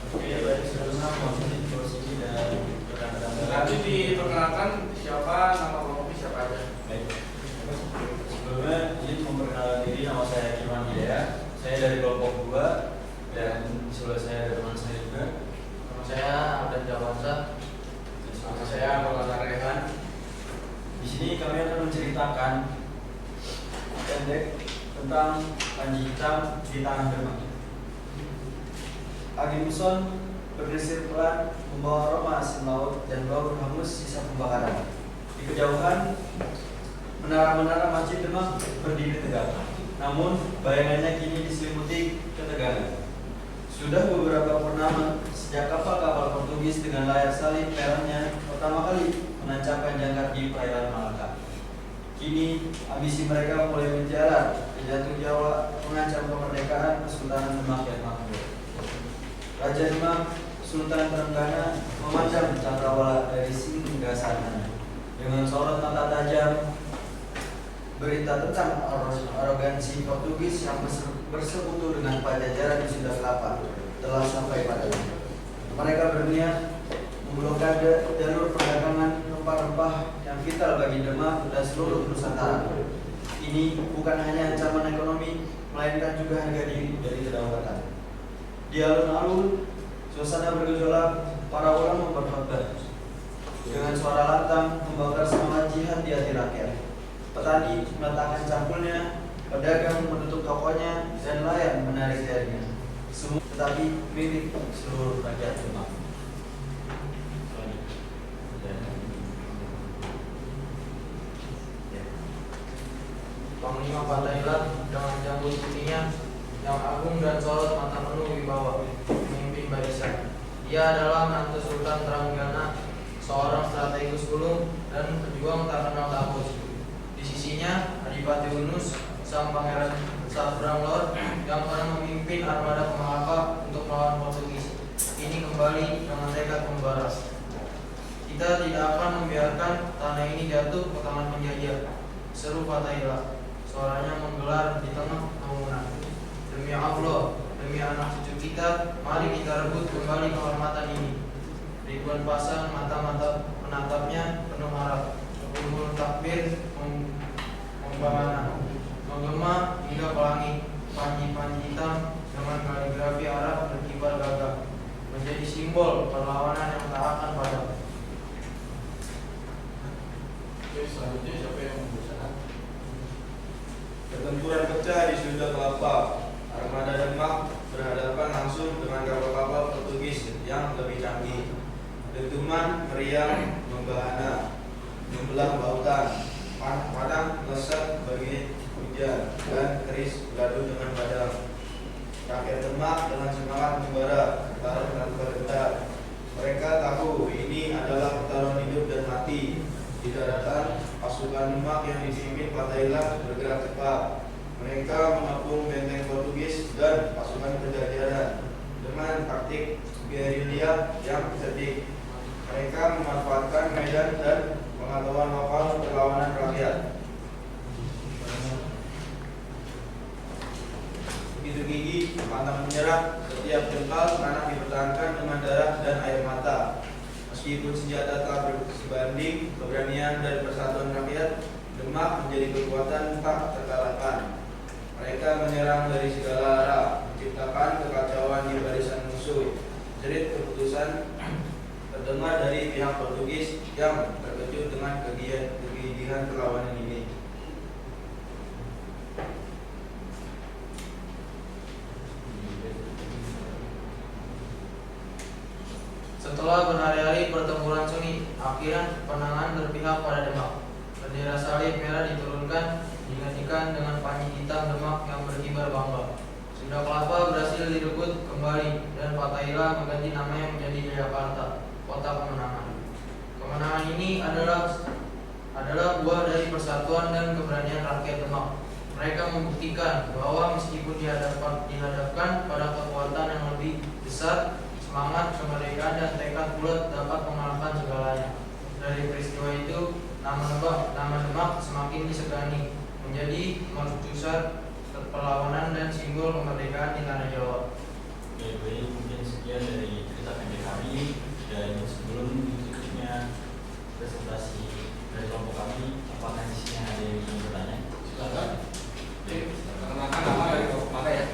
Oke, baik sebelumnya mohon posisi dan Nanti diperkenalkan siapa, nama kelompoknya siapa aja. Baik. Sebelumnya izin memperkenalkan diri, nama saya Iman Hidayah. Saya dari kelompok 2 dan sebelah saya ada teman saya juga. Nama saya Abdan Jawansa. Nama saya Maulana Rehan. Di sini kami akan menceritakan pendek tentang Panji Hitam di Tanah Demak. Agi Muson berdesir pelan membawa aroma asin laut dan bau berhembus sisa pembakaran. Di kejauhan, menara-menara Masjid Demak berdiri tegak. Namun, bayangannya kini diselimuti ketegangan. Sudah beberapa purnama sejak kapal-kapal Portugis dengan layar salib merahnya pertama kali menancapkan jangkar di perairan Malaka. Kini, ambisi mereka mulai menjalar ke jantung Jawa, mengancam kemerdekaan Kesultanan Demak yang makmur. Raja Demak, Sultan Trenggana, memandang cakrawala dari sini hingga sana. Dengan sorot mata tajam, berita tentang arogansi Portugis yang bersekutu dengan Pajajaran di Sunda Kelapa telah sampai padanya. Mereka berniat memblokade jalur perdagangan rempah-rempah yang vital bagi Demak dan seluruh Nusantara. Ini bukan hanya ancaman ekonomi, melainkan juga harga diri dari kedaulatan. Di alun-alun, suasana bergejolak, para ulama berkhutbah dengan suara lantang membakar semangat jihad di hati rakyat. Petani meletakkan cangkulnya, pedagang menutup tokonya, dan nelayan menarik jaringnya. Semua tetapi milik seluruh rakyat Demak. Panglima Fatailah dengan janggut putihnya yang agung dan sorot mata penuh wibawa memimpin barisan. Ia adalah menantu Sultan Trenggana, seorang strategus ulung dan pejuang tak kenal takut. Di sisinya Adipati Unus, sang pangeran Sabrang Lor yang pernah memimpin armada ke Malaka untuk melawan Portugis. Ini kembali dengan tekad membalas. Kita tidak akan membiarkan tanah ini jatuh ke tangan penjajah, seru Fatailah. Suaranya menggelar di tengah kerumunan. Demi Allah, demi anak cucu kita, mari kita rebut kembali kehormatan ini. Ribuan pasang mata-mata menatapnya penuh harap. Bumbul takbir membangana, menggema hingga ke langit. Panji-panji hitam dengan kaligrafi Arab berkibar gagah, menjadi simbol perlawanan yang tak akan padam. Oke, selanjutnya siapa yang berusaha? Pertempuran pecah di Sunda Kelapa. Armada Demak berhadapan langsung dengan kapal-kapal Portugis yang lebih canggih. Dentuman meriam membahana, membelah lautan, padang lesat bagi hujan dan keris beradu dengan padang. Rakyat Demak dengan semangat membara, bertarung tanpa denda. Mereka tahu ini adalah pertarungan hidup dan mati. Di daratan, pasukan Demak yang dipimpin Fatailah bergerak cepat. Mereka mengepung benteng Portugis dan pasukan Pajajaran dengan taktik gerilya yang cerdik. Mereka memanfaatkan medan dan pengetahuan lokal perlawanan rakyat. bergerak, setiap jengkal tanah dipertahankan dengan darah dan air mata. Meskipun senjata telah bersebanding, keberanian dan persatuan rakyat Demak menjadi kekuatan tak terkalahkan. Mereka menyerang dari segala arah, menciptakan kekacauan di barisan musuh. Jerit keputusan terdengar dari pihak Portugis yang terkejut dengan kegigihan perlawanan ini. Setelah berhari-hari pertempuran sengit, akhirnya kemenangan berpihak pada Demak. Bendera salib merah diturunkan, digantikan dengan panji hitam Demak yang berkibar bangga. Sunda Kelapa berhasil direbut kembali dan Fatahillah mengganti namanya menjadi Jayakarta, kota kemenangan. Kemenangan ini adalah buah dari persatuan dan keberanian rakyat Demak. Mereka membuktikan bahwa meskipun dihadapkan pada kekuatan yang lebih besar, semangat, kemerdekaan, dan tekad bulat dapat mengalahkan segalanya. Dari peristiwa itu, nama Demak semakin disegani, menjadi mercusuar perlawanan dan simbol kemerdekaan di tanah Jawa. Baik, mungkin sekian dari cerita pendek kami, dan sebelum berikutnya presentasi dari kelompok kami, apakah di sini ada yang ingin bertanya? Silakan. Perkenalkan nama dari kelompok mana ya?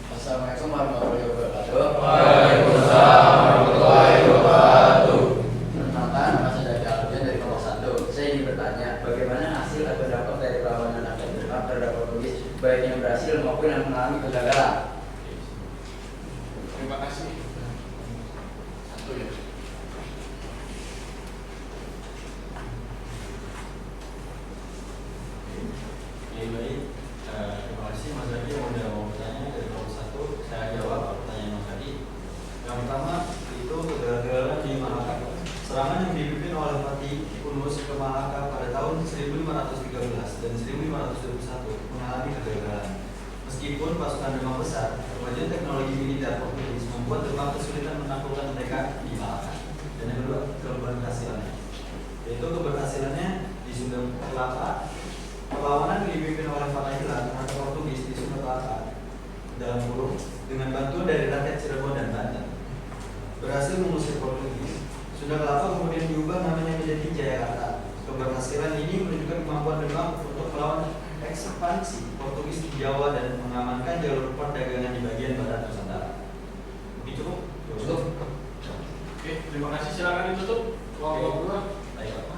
Assalamualaikum warahmatullahi wabarakatuh. Waalaikumsalam warahmatullahi wabarakatuh. Perkenalkan, nama saya Alfian dari kelompok 1. Saya ingin bertanya, bagaimana hasil atau dampak dari perlawanan rakyat Demak terhadap Portugis, baik yang berhasil maupun yang mengalami kegagalan? Terima kasih. Satu ya. Oke, baik. Terima kasih Mas Zaki yang udah mau bertanya dari kelompok 1. Saya jawab pertanyaan Mas Zaki. Yang pertama itu kegagalan di Malaka. Serangan yang dipimpin oleh Fatih Yunus ke Malaka pada tahun 1513 dan 1521 mengalami kegagalan. Meskipun pasukan Demak besar, kemajuan teknologi militer Portugis membuat Demak kesulitan menaklukkan mereka di Malaka. Dan yang kedua, keberhasilannya, yaitu keberhasilannya di Sunda Kelapa. Perlawanan dipimpin oleh Fatahillah terhadap Portugis di Sunda Kelapa dalam kurung dengan bantuan dari rakyat Cirebon dan Banten berhasil mengusir Portugis. Sunda Kelapa kemudian diubah namanya menjadi Jayakarta. Keberhasilan ini menunjukkan kemampuan Demak untuk melawan ekspansi Portugis di Jawa dan mengamankan jalur perdagangan di bagian barat Nusantara. Begitu cukup? Cukup. Oke, terima kasih. Silakan ditutup. Kelompok 2. Baik, Pak.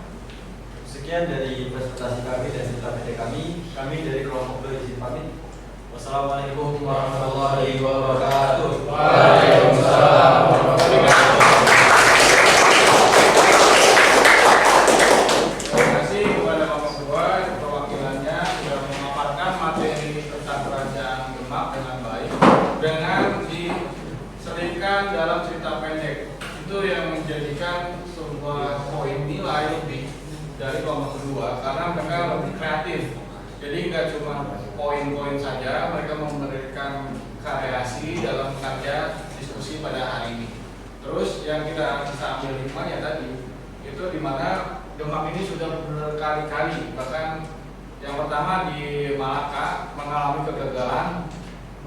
Sekian dari presentasi kami dan cerita pendek kami. Kami dari kelompok 2 izin pamit. Wassalamualaikum warahmatullahi wabarakatuh. Waalaikumsalam warahmatullahi wabarakatuh. Terima kasih kepada Bapak Ketua perwakilannya sudah memaparkan materi tentang Kerajaan Demak dengan baik dengan diselipkan dalam cerita pendek. Itu yang menjadikan sebuah poin nilai lebih dari kelompok kedua karena mereka lebih kreatif. Jadi nggak cuma poin-poin saja, mereka memberikan variasi dalam karya diskusi pada hari ini. Terus yang kita bisa ambil hikmahnya tadi itu di mana Demak ini sudah berkali-kali, bahkan yang pertama di Malaka mengalami kegagalan,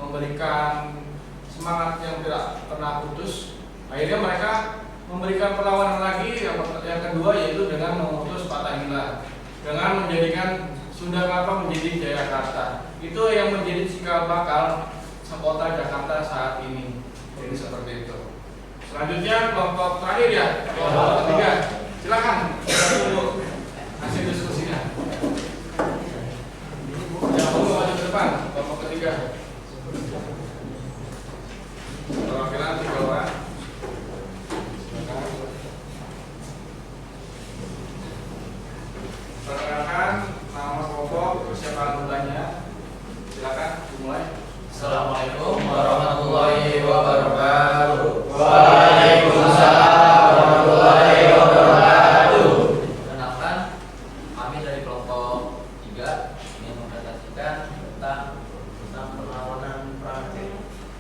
memberikan semangat yang tidak pernah putus. Akhirnya mereka memberikan perlawanan lagi. Yang kedua yaitu dengan memutus Fatahillah, dengan menjadikan Sunda Kelapa menjadi Jayakarta. Itu yang menjadi cikal bakal kota Jakarta saat ini. Jadi seperti itu. Selanjutnya kelompok terakhir ya, kelompok ketiga. Silakan kita tunggu hasil diskusinya. Ya, maju ke depan, kelompok ketiga. Perwakilan 3 orang. Perkenalkan nama kelompok, siapa anggotanya? Silakan dimulai. Assalamualaikum warahmatullahi wabarakatuh. Waalaikumsalam warahmatullahi wabarakatuh. Perkenalkan, kami dari kelompok 3 ingin mempresentasikan tentang perlawanan Prancis.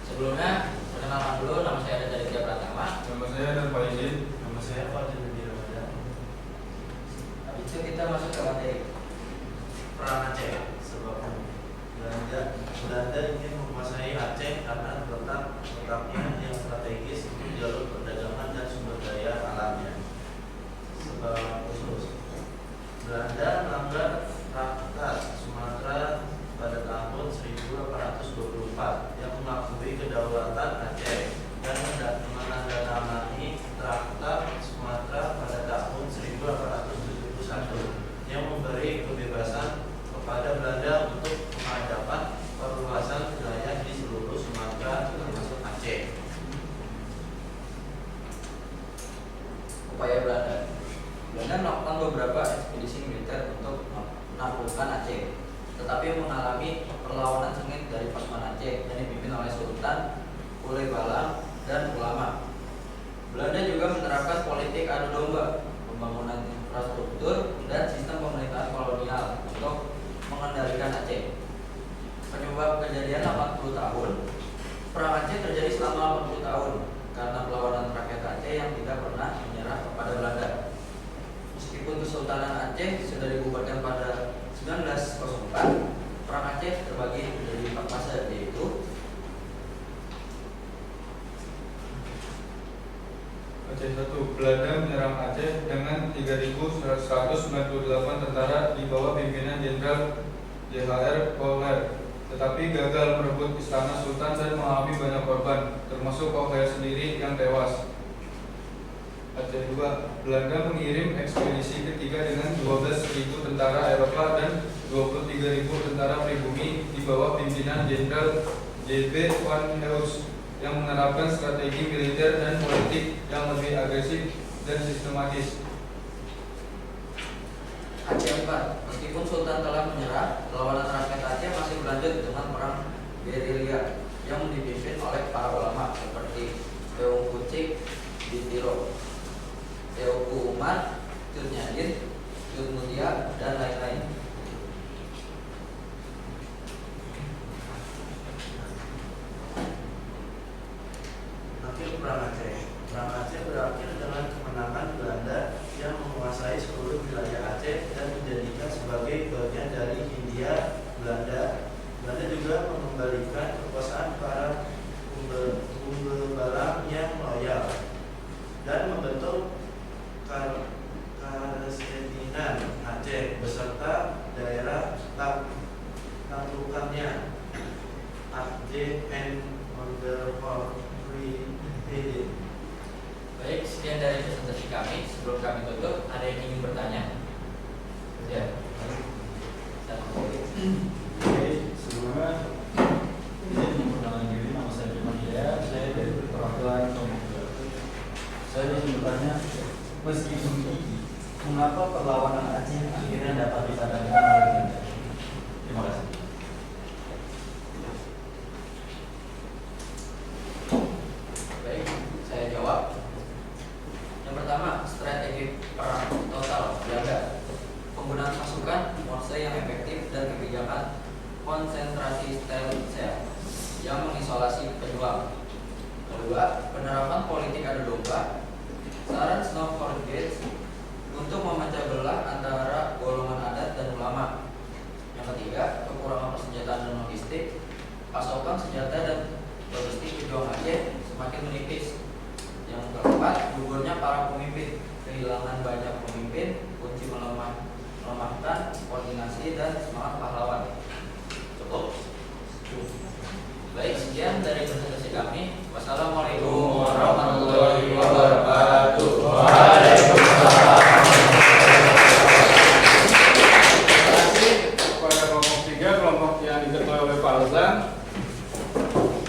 Sebelumnya, perkenalkan dulu, nama saya Reza Ditya Pratama. Nama saya dan Pak Izin. Nama saya Fadil bin Ramadan. Habis itu kita masuk ke materi peran Aceh. Sebab Belanda ingin menguasai Aceh karena terletak letaknya yang strategis untuk jalur perdagangan dan sumber daya alamnya. Sebab khusus, Belanda melanggar Traktat Sumatera pada tahun 1824 yang mengakui kedaulatan Aceh dan menandatangani Traktat Sumatera pada tahun 1871 yang memberi kebebasan kepada Belanda untuk mengadakan perluasan wilayah di seluruh Sumatera termasuk Aceh. Upaya Belanda melakukan beberapa ekspedisi militer untuk menaklukkan Aceh, tetapi mengalami perlawanan sengit dari pasukan Aceh yang dipimpin oleh Sultan Ulay Balang dan ulama. Belanda juga menerapkan politik adu domba, pembangunan infrastruktur dan sistem pemerintahan kolonial untuk mengendalikan Aceh. Penyebab kejadian 80 tahun, Perang Aceh terjadi selama 80 tahun karena perlawanan rakyat Aceh yang tidak pernah menyerah kepada Belanda. Meskipun Kesultanan Aceh sudah dibubarkan pada 1904, Perang Aceh terbagi menjadi 4 fase, yaitu Aceh 1. Belanda menyerang Aceh dengan 3.198 tentara di bawah pimpinan Jenderal JHR Kolher, tetapi gagal merebut istana Sultan dan mengalami banyak korban, termasuk Kolher sendiri yang tewas. Aceh 2. Belanda mengirim ekspedisi ketiga dengan 12.000 tentara Eropa dan 23.000 tentara pribumi di bawah pimpinan Jenderal J.B. van Heus yang menerapkan strategi militer dan politik yang lebih agresif dan sistematis. Aceh 4. Meskipun Sultan telah menyerah, perlawanan rakyat Aceh masih berlanjut dengan perang gerilya yang dipimpin oleh para ulama seperti Teung Kucik di Tiro, Teoku Umar, Cut Nyadin, Cut Mutia, dan lain-lain. Akhir Perang Aceh. Perang Aceh berakhir dengan kemenangan Belanda yang menguasai seluruh wilayah Aceh dan menjadikan sebagai bagian dari Hindia Belanda. Belanda juga mengembalikan kekuasaan para pengembala yang loyal dan membentuk Karesetinan Aceh beserta daerah taklukannya Aceh and Baik, sekian dari presentasi kami. Sebelum kami tutup, ada yang ingin bertanya? Ya. Oke, sebelumnya izin memperkenalkan diri, nama saya Firman Hidayat, saya dari perwakilan Pemuda. Saya ingin bertanya, meskipun gigi, mengapa perlawanan Aceh akhirnya dapat dipadamkan oleh Belanda? Terima kasih. Baik, saya jawab. Yang pertama, strategi perang total Belanda. Penggunaan pasukan, morse yang efektif, dan kebijakan konsentrasi sel yang mengisolasi pejuang. Kedua, penerapan politik adu domba, saran Snowford Gates untuk memecah belah antara golongan adat dan ulama. Yang ketiga, kekurangan persenjataan dan logistik, pasokan senjata dan logistik pejuang Aceh semakin menipis. Yang keempat, gugurnya para pemimpin, kehilangan banyak pemimpin, kunci melemahkan koordinasi dan semangat pahlawan. Cukup. Baik, sekian dari presentasi kami. Wassalamualaikum warahmatullahi wabarakatuh. Waalaikumsalam. Terima kasih kepada kelompok 3, kelompok yang diketuai oleh Pak Lezan.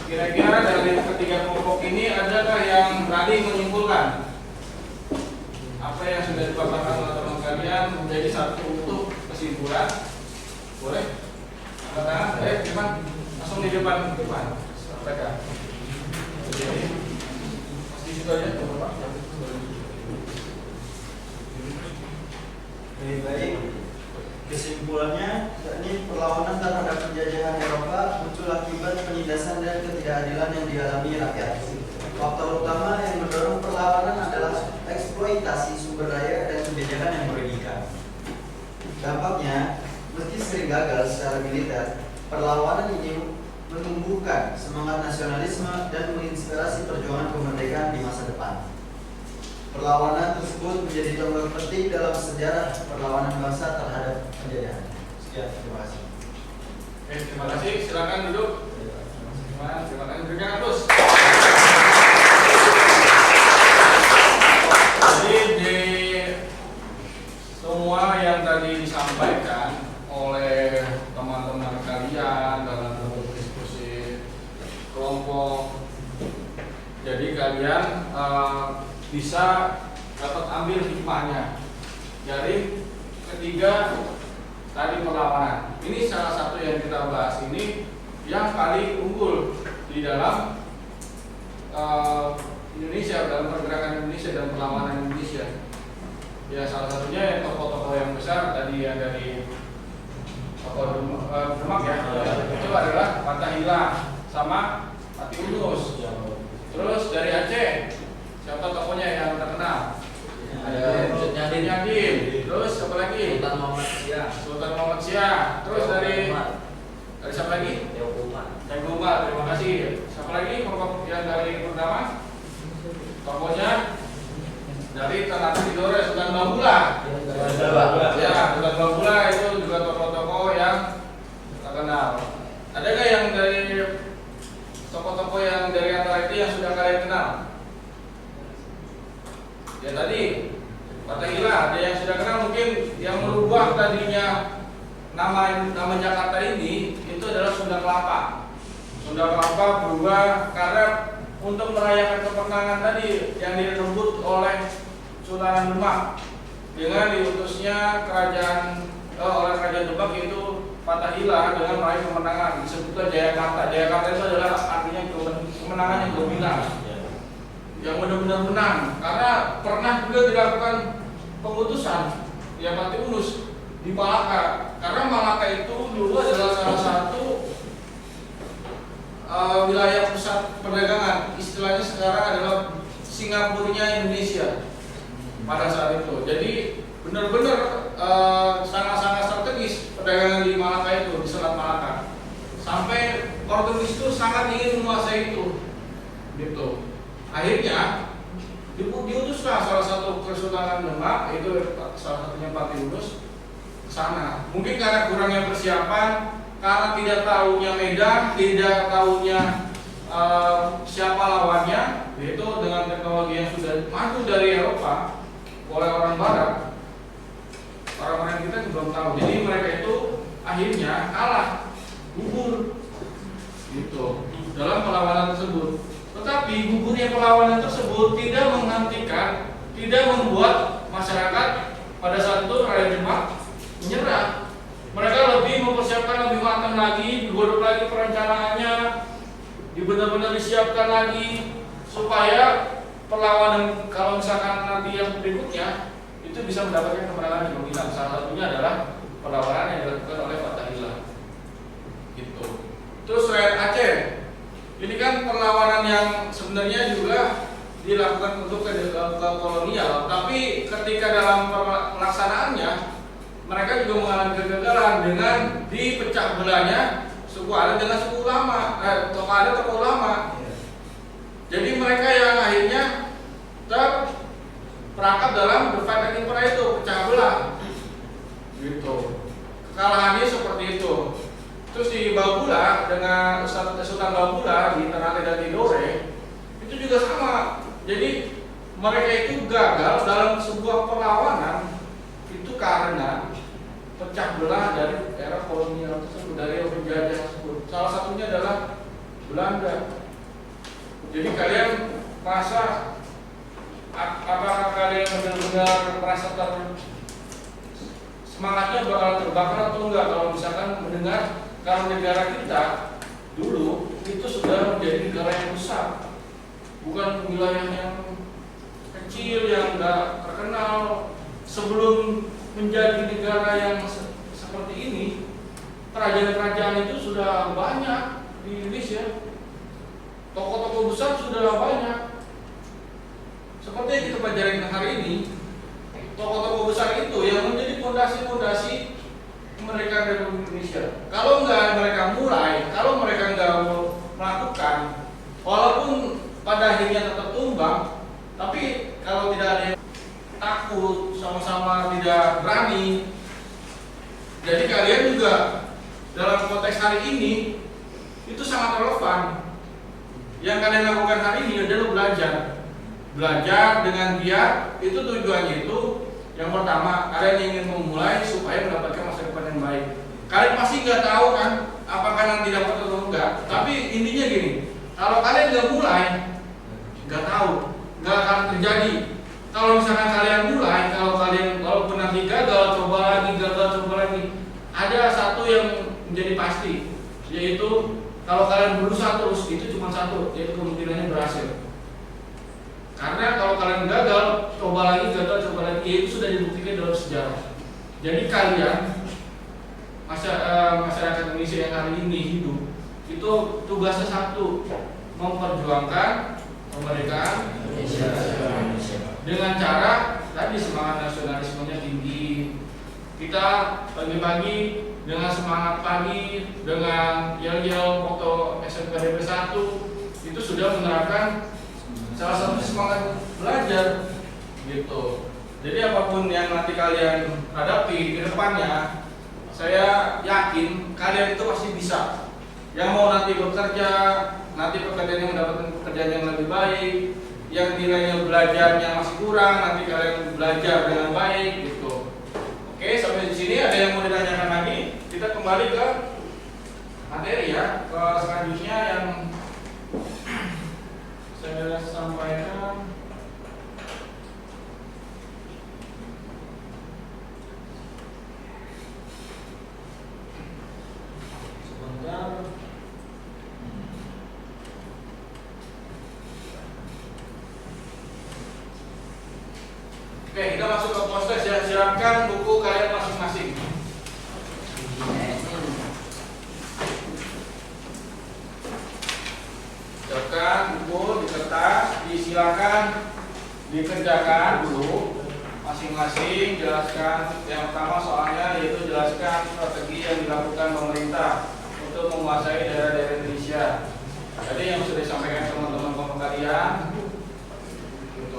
Kira-kira dari ketiga kelompok ini adakah yang berani menyimpulkan apa yang sudah dipaparkan oleh teman kalian menjadi satu utuh kesimpulan? Boleh? Angkat tangan, Firman. Langsung di depan sampaikan. Jadi di situ aja, Bapak. Baik. Kesimpulannya, yakni perlawanan terhadap penjajahan Eropa muncul akibat penindasan dan ketidakadilan yang dialami rakyat. Faktor utama yang mendorong perlawanan adalah eksploitasi sumber daya dan kebijakan yang merugikan. Dampaknya, meski sering gagal secara militer, perlawanan ini menumbuhkan semangat nasionalisme dan menginspirasi perjuangan kemerdekaan di masa depan. Perlawanan tersebut menjadi tonggak penting dalam sejarah perlawanan bangsa terhadap penjajahan. Sekian, terima kasih. Oke, terima kasih. Silakan duduk. Terima kasih. Berikan aplaus. Jadi di semua yang tadi disampaikan oleh teman-teman kalian dalam diskusi kelompok, jadi kalian bisa dapat ambil hikmahnya dari ketiga tadi perlawanan. Ini salah satu yang kita bahas ini yang paling unggul di dalam Indonesia, dalam pergerakan Indonesia dan perlawanan Indonesia. Ya, salah satunya tokoh-tokoh yang besar tadi yang dari tokoh Demak ya, itu adalah Fathahillah sama Pati Unus. Terus dari Aceh, siapa tokohnya yang terkenal? Ada Nyadin. Terus siapa lagi? Sultan Muhammad Syah. Terus dari siapa lagi? Tengku Umar. Terima kasih. Siapa lagi tokoh yang dari pertama? Tokohnya dari Ternate Tidore, Sultan Babula. Ya, Sultan Babula itu juga tokoh-tokoh yang terkenal. Ada nggak yang dari tokoh-tokoh yang dari antara itu yang sudah kalian kenal? Ya tadi Fathahillah, ada yang sudah kenal mungkin yang merubah tadinya nama Jakarta ini itu adalah Sunda Kelapa. Sunda Kelapa berubah karena untuk merayakan kemenangan tadi yang direbut oleh Sultan Demak dengan diutusnya oleh kerajaan Demak yaitu Fathahillah dengan meraih kemenangan disebutlah Jayakarta. Jayakarta itu adalah artinya kemenangan yang dominan, yang benar-benar menang. Karena pernah juga dilakukan pengutusan ya Pati Unus di Malaka. Karena Malaka itu dulu adalah salah satu wilayah pusat perdagangan. Istilahnya sekarang adalah Singapurnya Indonesia pada saat itu. Jadi benar-benar sangat-sangat strategis perdagangan di Malaka itu, di Selat Malaka. Sampai Portugis itu sangat ingin menguasai itu. Gitu. Akhirnya diutuslah salah satu Kesultanan Demak, itu salah satunya Pati Unus ke sana. Mungkin karena kurangnya persiapan, karena tidak tahunya medan, tidak tahunya siapa lawannya, yaitu dengan teknologi yang sudah maju dari Eropa oleh orang Barat, orang-orang kita juga belum tahu. Jadi mereka itu akhirnya kalah, gugur, gitu dalam perlawanan tersebut. Tetapi gugurnya perlawanan tersebut tidak menghentikan, tidak membuat masyarakat pada saat itu rakyat Demak menyerah. Mereka lebih mempersiapkan lebih matang lagi, digodok lagi perencanaannya, benar-benar disiapkan lagi supaya perlawanan kalau misalkan nanti yang berikutnya itu bisa mendapatkan kemenangan yang dominan. Salah satunya adalah perlawanan yang dilakukan oleh Fathahillah. Gitu. Terus selain Aceh, ini kan perlawanan yang sebenarnya juga dilakukan untuk ke kolonial, tapi ketika dalam pelaksanaannya mereka juga mengalami kegagalan dengan dipecah belahnya suku adat dengan suku ulama, tokoh adat tokoh ulama. Jadi mereka yang akhirnya terperangkap dalam divide and impera itu, pecah belah. Gitu. Kekalahannya seperti itu. Terus di Babula dengan Sultan Babula di Ternate dan Tidore itu juga sama. Jadi mereka itu gagal dalam sebuah perlawanan itu karena pecah belah dari era kolonial tersebut, dari penjajah tersebut. Salah satunya adalah Belanda. Jadi kalian merasa apakah kalian benar-benar merasa semangatnya bakal terbakar atau enggak kalau misalkan mendengar kalau negara kita dulu itu sudah menjadi negara yang besar, bukan wilayah yang kecil yang enggak terkenal. Sebelum menjadi negara yang seperti ini, kerajaan-kerajaan itu sudah banyak di Indonesia, tokoh-tokoh besar sudah banyak. Seperti yang kita pelajari hari ini, tokoh-tokoh besar itu yang menjadi fondasi-fondasi kemerdekaan Republik Indonesia. Kalau enggak mereka mulai, kalau mereka nggak melakukan, walaupun pada akhirnya tetap tumbang, tapi kalau tidak ada yang takut, sama-sama tidak berani, jadi kalian juga dalam konteks hari ini itu sangat relevan. Yang kalian lakukan hari ini adalah belajar dengan giat. Itu tujuannya itu yang pertama, kalian ingin memulai supaya mendapatkan masa depan yang baik. Kalian pasti nggak tahu kan apakah nanti dapat atau enggak, tapi intinya gini, kalau kalian nggak mulai, nggak tahu, nggak akan terjadi. Kalau misalkan kalian mulai, kalau kalian walaupun nanti gagal, coba lagi, ada satu yang menjadi pasti, yaitu kalau kalian berusaha terus, itu cuma satu, yaitu kemungkinannya berhasil. Karena kalau kalian gagal, coba lagi, itu sudah dibuktikan dalam sejarah. Jadi kalian masyarakat Indonesia yang hari ini hidup, itu tugasnya satu, memperjuangkan kemerdekaan Indonesia dengan cara tadi semangat nasionalismenya tinggi. Kita pagi-pagi dengan semangat pagi, dengan yel-yel foto SNPDB 1 itu sudah menerapkan salah satu semangat belajar gitu. Jadi apapun yang nanti kalian hadapi ke depannya, saya yakin kalian itu pasti bisa. Yang mau nanti bekerja, nanti pekerjaannya mendapatkan pekerjaan yang lebih baik. Yang nilainya belajarnya masih kurang, nanti kalian belajar dengan baik gitu. Oke, sampai di sini ada yang mau ditanyakan lagi? Kita kembali ke materi ya, ke selanjutnya yang saya sampaikan. Sebentar. Oke, kita masuk ke proses ya. Siapkan buku kalian masing-masing. Siapkan buku di kertas, disilakan dikerjakan dulu masing-masing. Jelaskan yang pertama soalnya, yaitu jelaskan strategi yang dilakukan pemerintah untuk menguasai daerah-daerah Indonesia. Jadi yang sudah disampaikan teman-teman kalian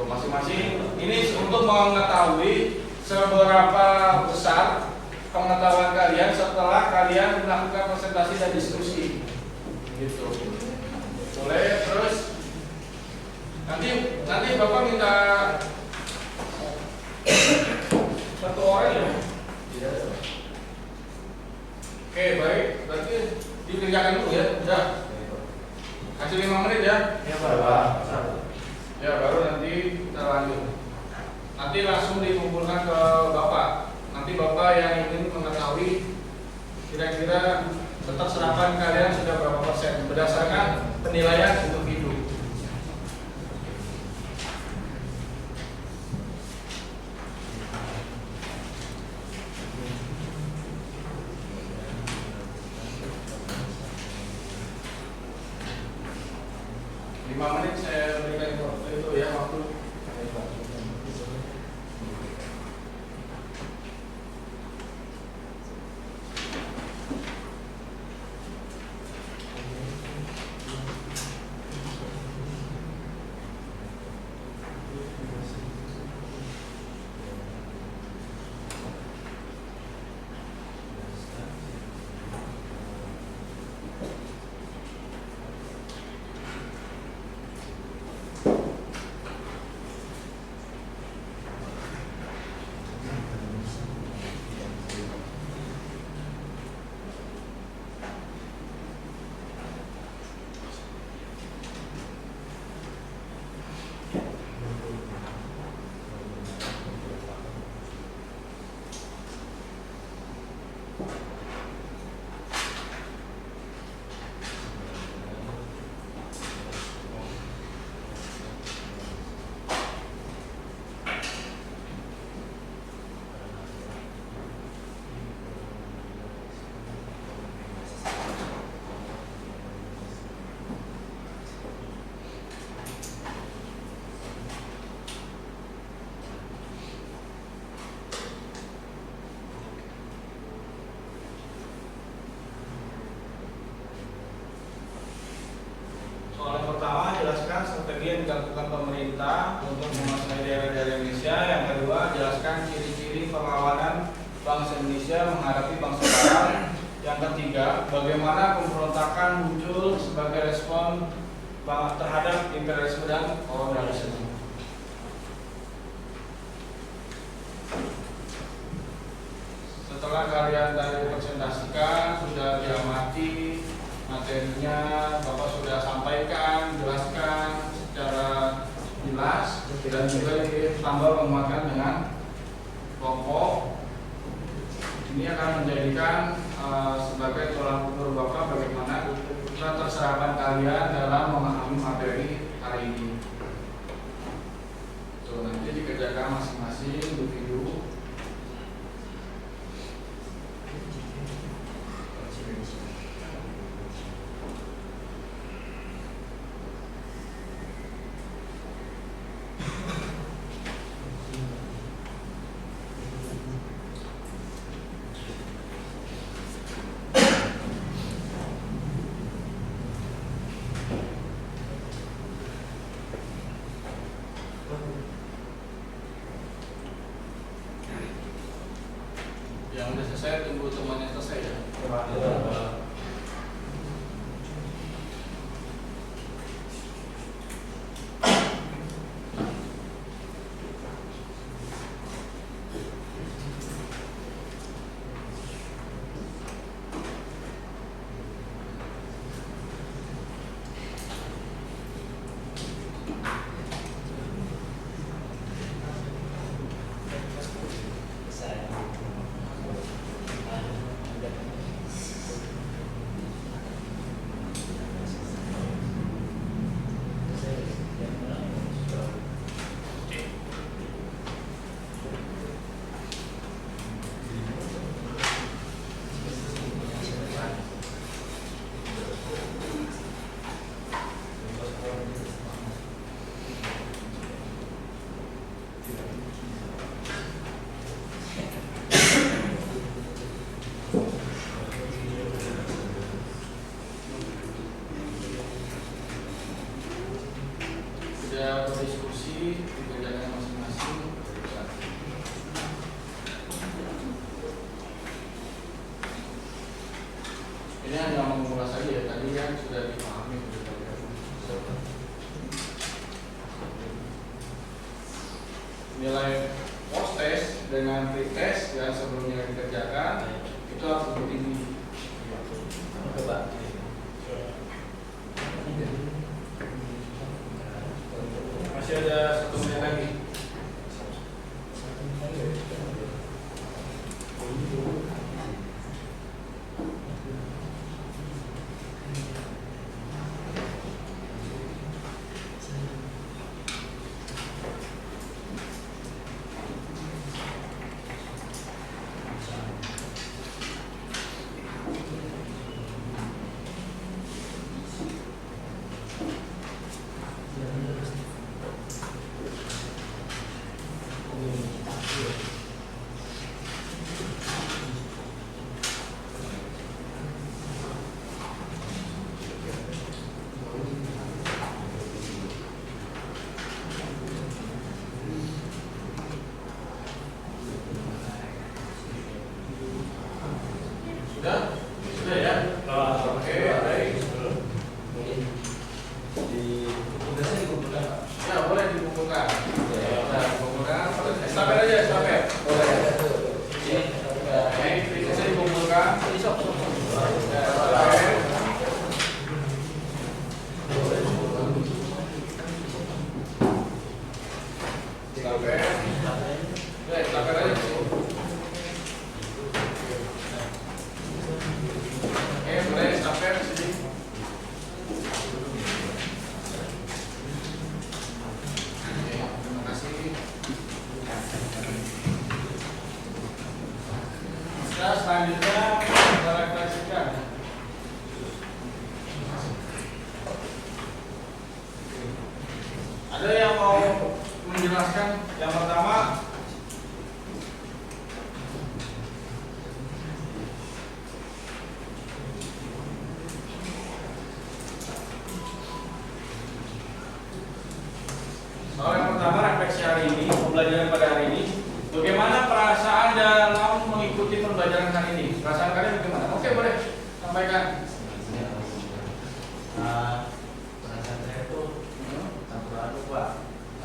masing-masing ini untuk mengetahui seberapa besar pengetahuan kalian setelah kalian melakukan presentasi dan diskusi gitu. Boleh. Terus nanti Bapak minta satu orang ya. Oke, baik, berarti dikerjakan dulu ya. Udah kasih 5 menit ya. Ya Pak. Ya, baru nanti kita lanjut. Nanti langsung dikumpulkan ke Bapak. Nanti Bapak yang ingin mengetahui kira-kira keterserapan kalian sudah berapa persen berdasarkan penilaian individu. Menit saya berikan itu ya waktu. menghadapi bangsa Barat. Yang ketiga, bagaimana pemberontakan muncul sebagai respon terhadap imperialisme dan kolonialisme. Setelah kalian tadi presentasikan, sudah diamati materinya, Bapak sudah sampaikan, jelaskan secara jelas dan juga ditambah menguatkan dengan kelompok. Ini akan menjadikan sebagai tolak ukur Bapak bagaimana keterserapan kalian dalam memahami materi hari ini. So, nanti dikerjakan masing-masing individu. Yang udah selesai tunggu temannya selesai ya. Sudah berdiskusi, dikerjakan masing-masing. Ini hanya mengulas saja ya, tadi kan sudah dipahami. Nilai post test dengan pretest yang sebelumnya dikerjakan itu harus lebih tinggi. Coba. Masih ada 1 menit lagi. Sudah? Sudah ya? Oke, baik. Ya, boleh dikumpulkan. Nah, dikumpulkan. Estafet aja, estafet. Boleh. Ini bisa dikumpulkan. Estafet aja. Boleh estafet sini. Terima kasih. Kita selanjutnya kita refleksikan. Ada yang mau menjelaskan? Yang pertama, soal yang pertama refleksi hari ini, pembelajaran pada hari ini, bagaimana perasaan dalam mengikuti pembelajaran hari ini? sampaikan. Perasaan saya tuh campur aduk Pak.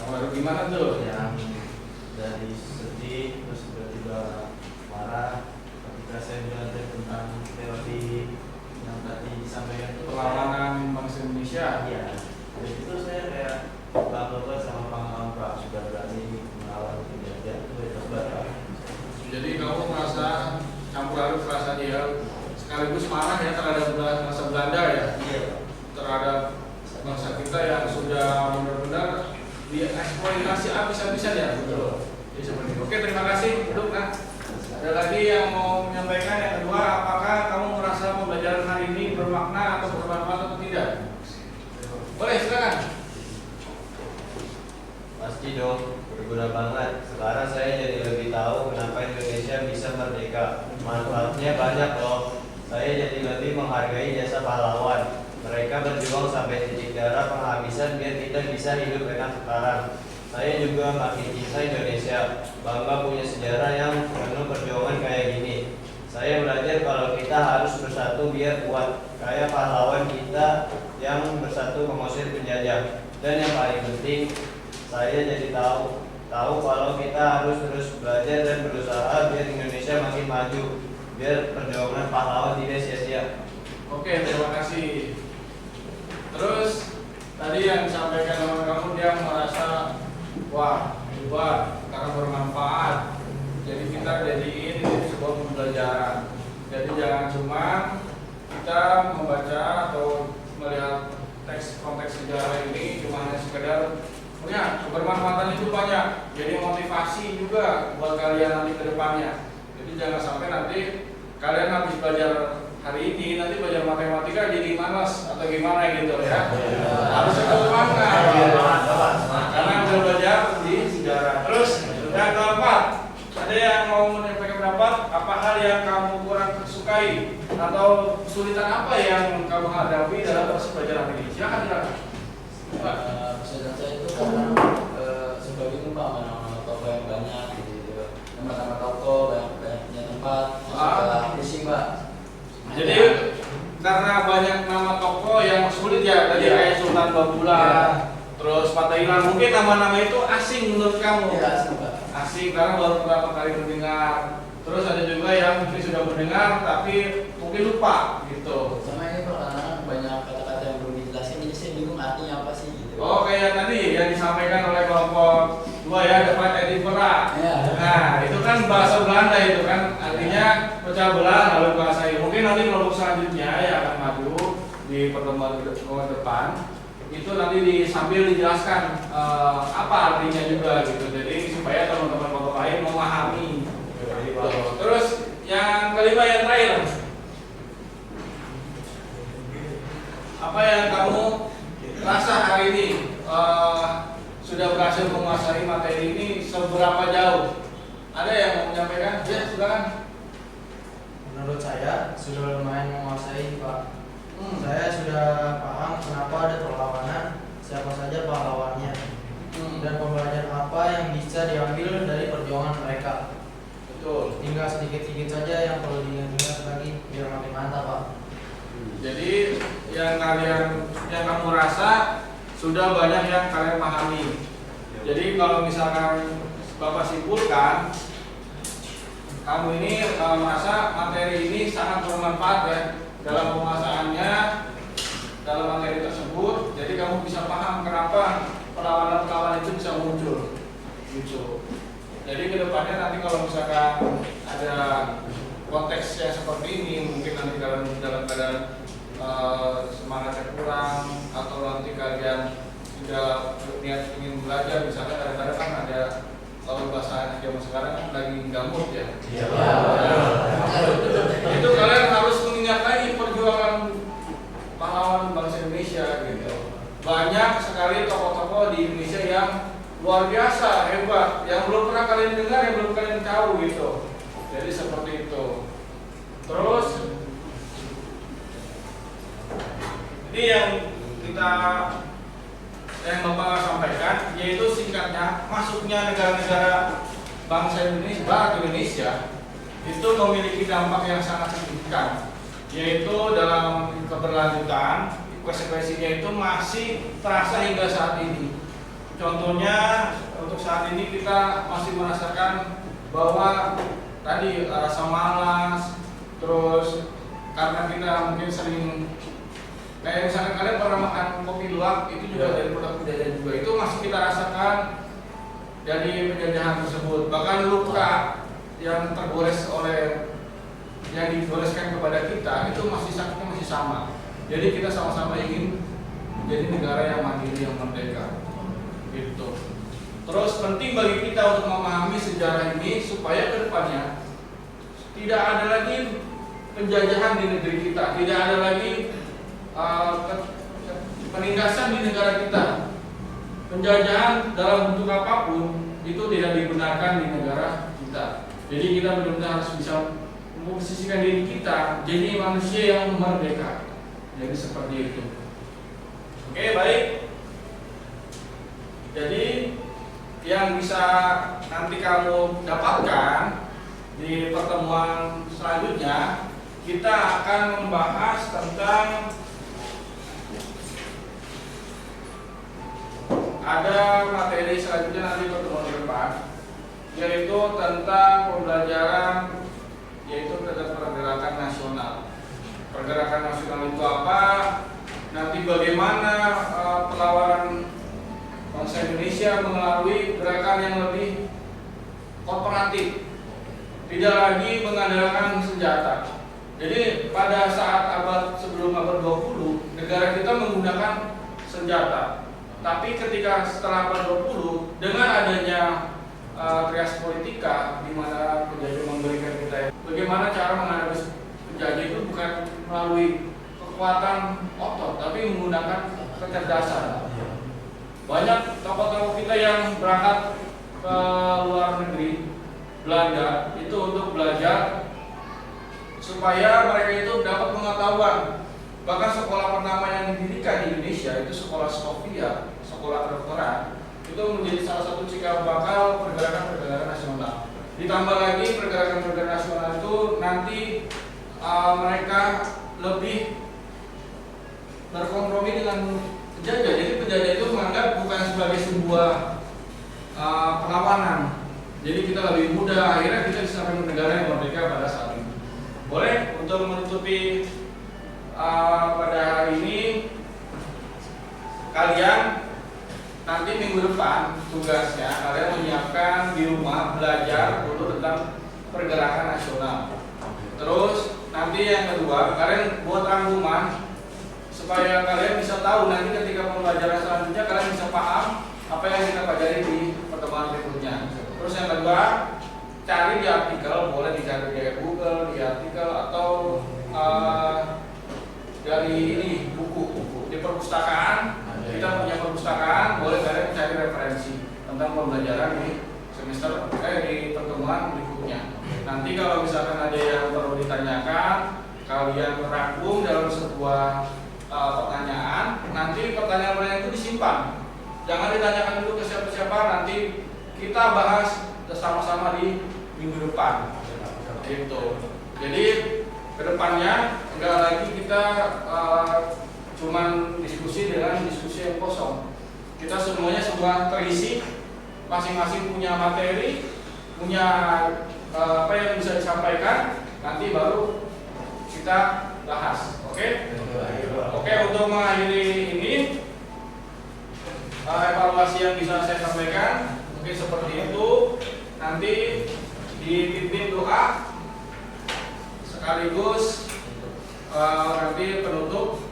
Baru gimana tuh? Yang dari sedih terus tiba-tiba marah ketika saya belajar tentang teori yang tadi disampaikan itu Perlawanan bangsa Indonesia. Iya. Dari itu saya kayak bangga banget sama pengalaman Pak, sudah berani melawan penjajah itu hebat banget. Jadi kamu merasa campur aduk perasaan dia, sekaligus marah ya terhadap bangsa Belanda ya, Iya Pak. terhadap bangsa kita yang sudah benar-benar dieksploitasi habis-habisan ya. Betul. Jadi seperti itu. Oke, terima kasih. Duduk kan. Ada lagi yang mau menyampaikan yang kedua, apakah kamu merasa pembelajaran hari ini bermakna atau bermanfaat atau tidak? Boleh, silakan. Pasti dong, berguna banget. Sekarang saya jadi lebih tahu kenapa Indonesia bisa merdeka. Manfaatnya banyak loh. Saya jadi lebih menghargai jasa pahlawan. Mereka berjuang sampai titik darah penghabisan biar kita bisa hidup enak sekarang. Saya juga makin cinta Indonesia. Bangga punya sejarah yang penuh perjuangan kayak gini. Saya belajar kalau kita harus bersatu biar kuat. Kayak pahlawan kita yang bersatu mengusir penjajah. Dan yang paling penting, saya jadi tahu kalau kita harus terus belajar dan berusaha biar Indonesia makin maju, biar perjuangan pahlawan tidak sia-sia. Oke, terima kasih. Terus tadi yang disampaikan oleh kamu, dia merasa wah hebat karena bermanfaat. Jadi kita jadiin ini sebuah pembelajaran. Jadi jangan cuma kita membaca atau melihat konteks sejarah ini cuma hanya sekedar punya kebermanfaatan itu banyak. Jadi motivasi juga buat kalian nanti ke depannya. Jadi jangan sampai nanti kalian habis belajar hari ini nanti belajar matematika jadi malas atau gimana gitu ya. Harus semangat. Karena udah belajar di sejarah. Terus yang keempat, ada yang mau menyampaikan pendapat? Apa hal yang kamu kurang sukai atau kesulitan apa yang kamu hadapi dalam proses belajar hari ini? Silakan. Kesulitan saya itu karena sebagai Pak mana-mana toko yang banyak gitu. Yang pertama toko banyaknya tempat, pusing Pak. Jadi karena banyak nama toko yang sulit ya, tadi kayak Sultan Babulan, terus Fatailah, mungkin nama-nama itu asing menurut kamu? Iya, asing Pak. Asing karena baru pertama kali mendengar. Terus ada juga yang mungkin sudah mendengar tapi mungkin lupa gitu. Sama ini Pak, banyak kata-kata yang belum dijelasin, jadi saya bingung artinya apa sih gitu. Oh, kayak tadi yang disampaikan oleh kelompok 2 ya, dapat edivera. Iya. Nah, itu kan bahasa Belanda itu kan, artinya pecah belah lalu kuasai. Mungkin nanti kelompok selanjutnya yang akan maju di pertemuan depan itu nanti sambil dijelaskan apa artinya juga gitu. Jadi supaya teman-teman kelompok lain memahami. Gitu. Terus yang kelima yang terakhir, apa yang kamu rasa hari ini sudah berhasil menguasai materi ini seberapa jauh? Ada yang mau menyampaikan? Ya, silakan. Menurut saya sudah lumayan menguasai Pak. Saya sudah paham kenapa ada perlawanan, siapa saja pahlawannya, dan pembelajaran apa yang bisa diambil dari perjuangan mereka. Betul. Tinggal sedikit-sedikit saja yang perlu diingat lagi biar makin mantap Pak. Jadi yang kamu rasa sudah banyak yang kalian pahami. Jadi kalau misalkan Bapak simpulkan, kamu ini merasa materi ini sangat bermanfaat ya dalam penguasaannya dalam materi tersebut. Jadi kamu bisa paham kenapa perlawanan-perlawanan itu bisa muncul. Gitu. Jadi kedepannya nanti kalau misalkan ada konteks yang seperti ini, mungkin nanti dalam keadaan semangatnya kurang atau nanti kalian tidak niat ingin belajar, misalkan kadang-kadang kan ada kalau bahasa zaman sekarang kan lagi gambut ya. Iya. Itu kalian harus mengingat lagi perjuangan pahlawan bangsa Indonesia gitu. Banyak sekali tokoh-tokoh di Indonesia yang luar biasa, hebat, yang belum pernah kalian dengar, yang belum kalian tahu gitu. Jadi seperti itu. Terus ini yang Bapak sampaikan, yaitu singkatnya masuknya negara-negara bangsa Indonesia, Barat Indonesia itu memiliki dampak yang sangat signifikan yaitu dalam keberlanjutan konsekuensinya itu masih terasa hingga saat ini. Contohnya untuk saat ini kita masih merasakan bahwa tadi rasa malas, terus karena kita mungkin sering kayak misalkan kalian pernah makan kopi luwak, itu juga dari produk penjajahan juga, itu masih kita rasakan dari penjajahan tersebut. Bahkan luka yang tergores oleh yang digoreskan kepada kita itu masih sakitnya masih sama. Jadi kita sama-sama ingin menjadi negara yang mandiri, yang merdeka. Gitu. Terus penting bagi kita untuk memahami sejarah ini supaya kedepannya tidak ada lagi penjajahan di negeri kita, tidak ada lagi penindasan di negara kita. Penjajahan dalam bentuk apapun itu tidak dibenarkan di negara kita. Jadi kita benar-benar harus bisa memposisikan diri kita jadi manusia yang merdeka. Jadi seperti itu. Oke, baik. Jadi yang bisa nanti kamu dapatkan di pertemuan selanjutnya, kita akan membahas tentang ada materi selanjutnya nanti pertemuan ke depan, yaitu tentang pembelajaran yaitu tentang pergerakan nasional. Pergerakan nasional itu apa? Nanti bagaimana perlawanan bangsa Indonesia melalui gerakan yang lebih kooperatif, tidak lagi mengandalkan senjata. Jadi pada saat sebelum abad 20 negara kita menggunakan senjata. Tapi ketika setelah abad 20 dengan adanya trias politika di mana penjajah memberikan kita bagaimana cara menghadapi penjajah itu bukan melalui kekuatan otot tapi menggunakan kecerdasan. Banyak tokoh-tokoh kita yang berangkat ke luar negeri Belanda itu untuk belajar supaya mereka itu dapat pengetahuan. Bahkan sekolah pertama yang didirikan di Indonesia itu sekolah Sofia, sekolah kedokteran, itu menjadi salah satu cikal bakal pergerakan nasional. Ditambah lagi pergerakan nasional itu nanti mereka lebih berkompromi dengan penjajah. Jadi penjajah itu menganggap bukan sebagai sebuah perlawanan. Jadi kita lebih mudah, akhirnya kita bisa sampai negara yang merdeka pada saat ini. Boleh untuk menutupi pada hari ini, kalian nanti minggu depan tugasnya kalian menyiapkan di rumah belajar dulu tentang pergerakan nasional. Terus nanti yang kedua kalian buat rangkuman supaya kalian bisa tahu nanti ketika pembelajaran selanjutnya kalian bisa paham apa yang kita pelajari di pertemuan berikutnya. Terus yang kedua, cari di artikel, boleh dicari di Google, di artikel atau dari ini buku di perpustakaan. Kita punya perpustakaan, boleh kalian cari referensi tentang pembelajaran di semester di pertemuan berikutnya. Nanti kalau misalkan ada yang perlu ditanyakan, kalian rangkum dalam sebuah pertanyaan. Nanti pertanyaan-pertanyaan itu disimpan. Jangan ditanyakan dulu ke siapa-siapa, nanti kita bahas bersama-sama di minggu depan. Gitu. Jadi kedepannya enggak lagi kita cuman diskusi dengan diskusi yang kosong. Kita semuanya semua terisi, masing-masing punya materi, punya apa yang bisa disampaikan, nanti baru kita bahas. Oke? Oke, untuk mengakhiri ini evaluasi yang bisa saya sampaikan mungkin seperti itu. Nanti dipimpin doa sekaligus nanti penutup.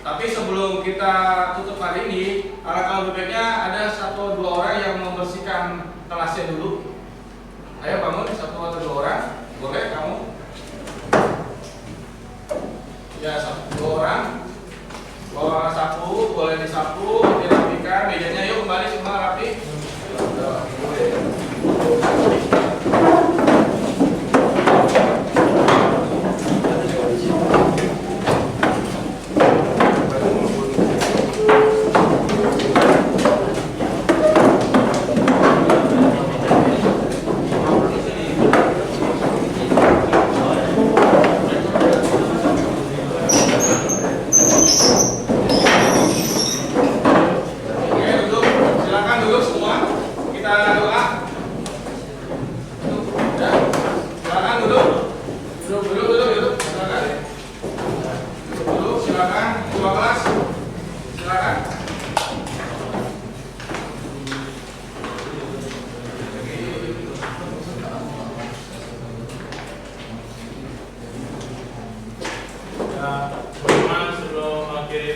Tapi sebelum kita tutup hari ini, alangkah lebih baiknya ada 1-2 orang yang membersihkan kelasnya dulu. Ayo bangun 1 atau 2 orang, boleh kamu? Ya 1-2 orang. Bawa sapu, boleh disapu, dirapikan mejanya. Yuk kembali semua rapi.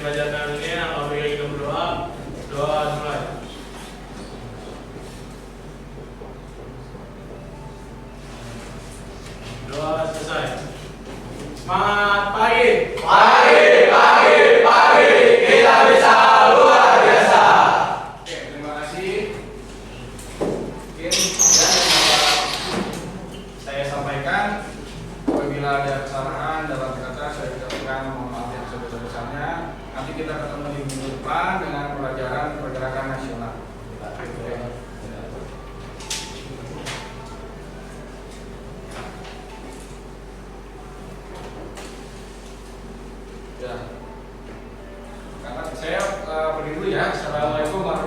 belajar kali ini, apabila kita berdoa, doa dimulai. Doa selesai. Semangat pagi. Pagi, kita bisa luar biasa. Oke, terima kasih. Mungkin ya, yang dapat saya sampaikan, apabila ada kesalahan dalam kata saya ucapkan mohon maaf yang sebesar-besarnya. Nanti kita ketemu di minggu depan dengan pelajaran pergerakan nasional. Ya, karena saya pergi dulu ya. Assalamualaikum warahmatullahi wabarakatuh.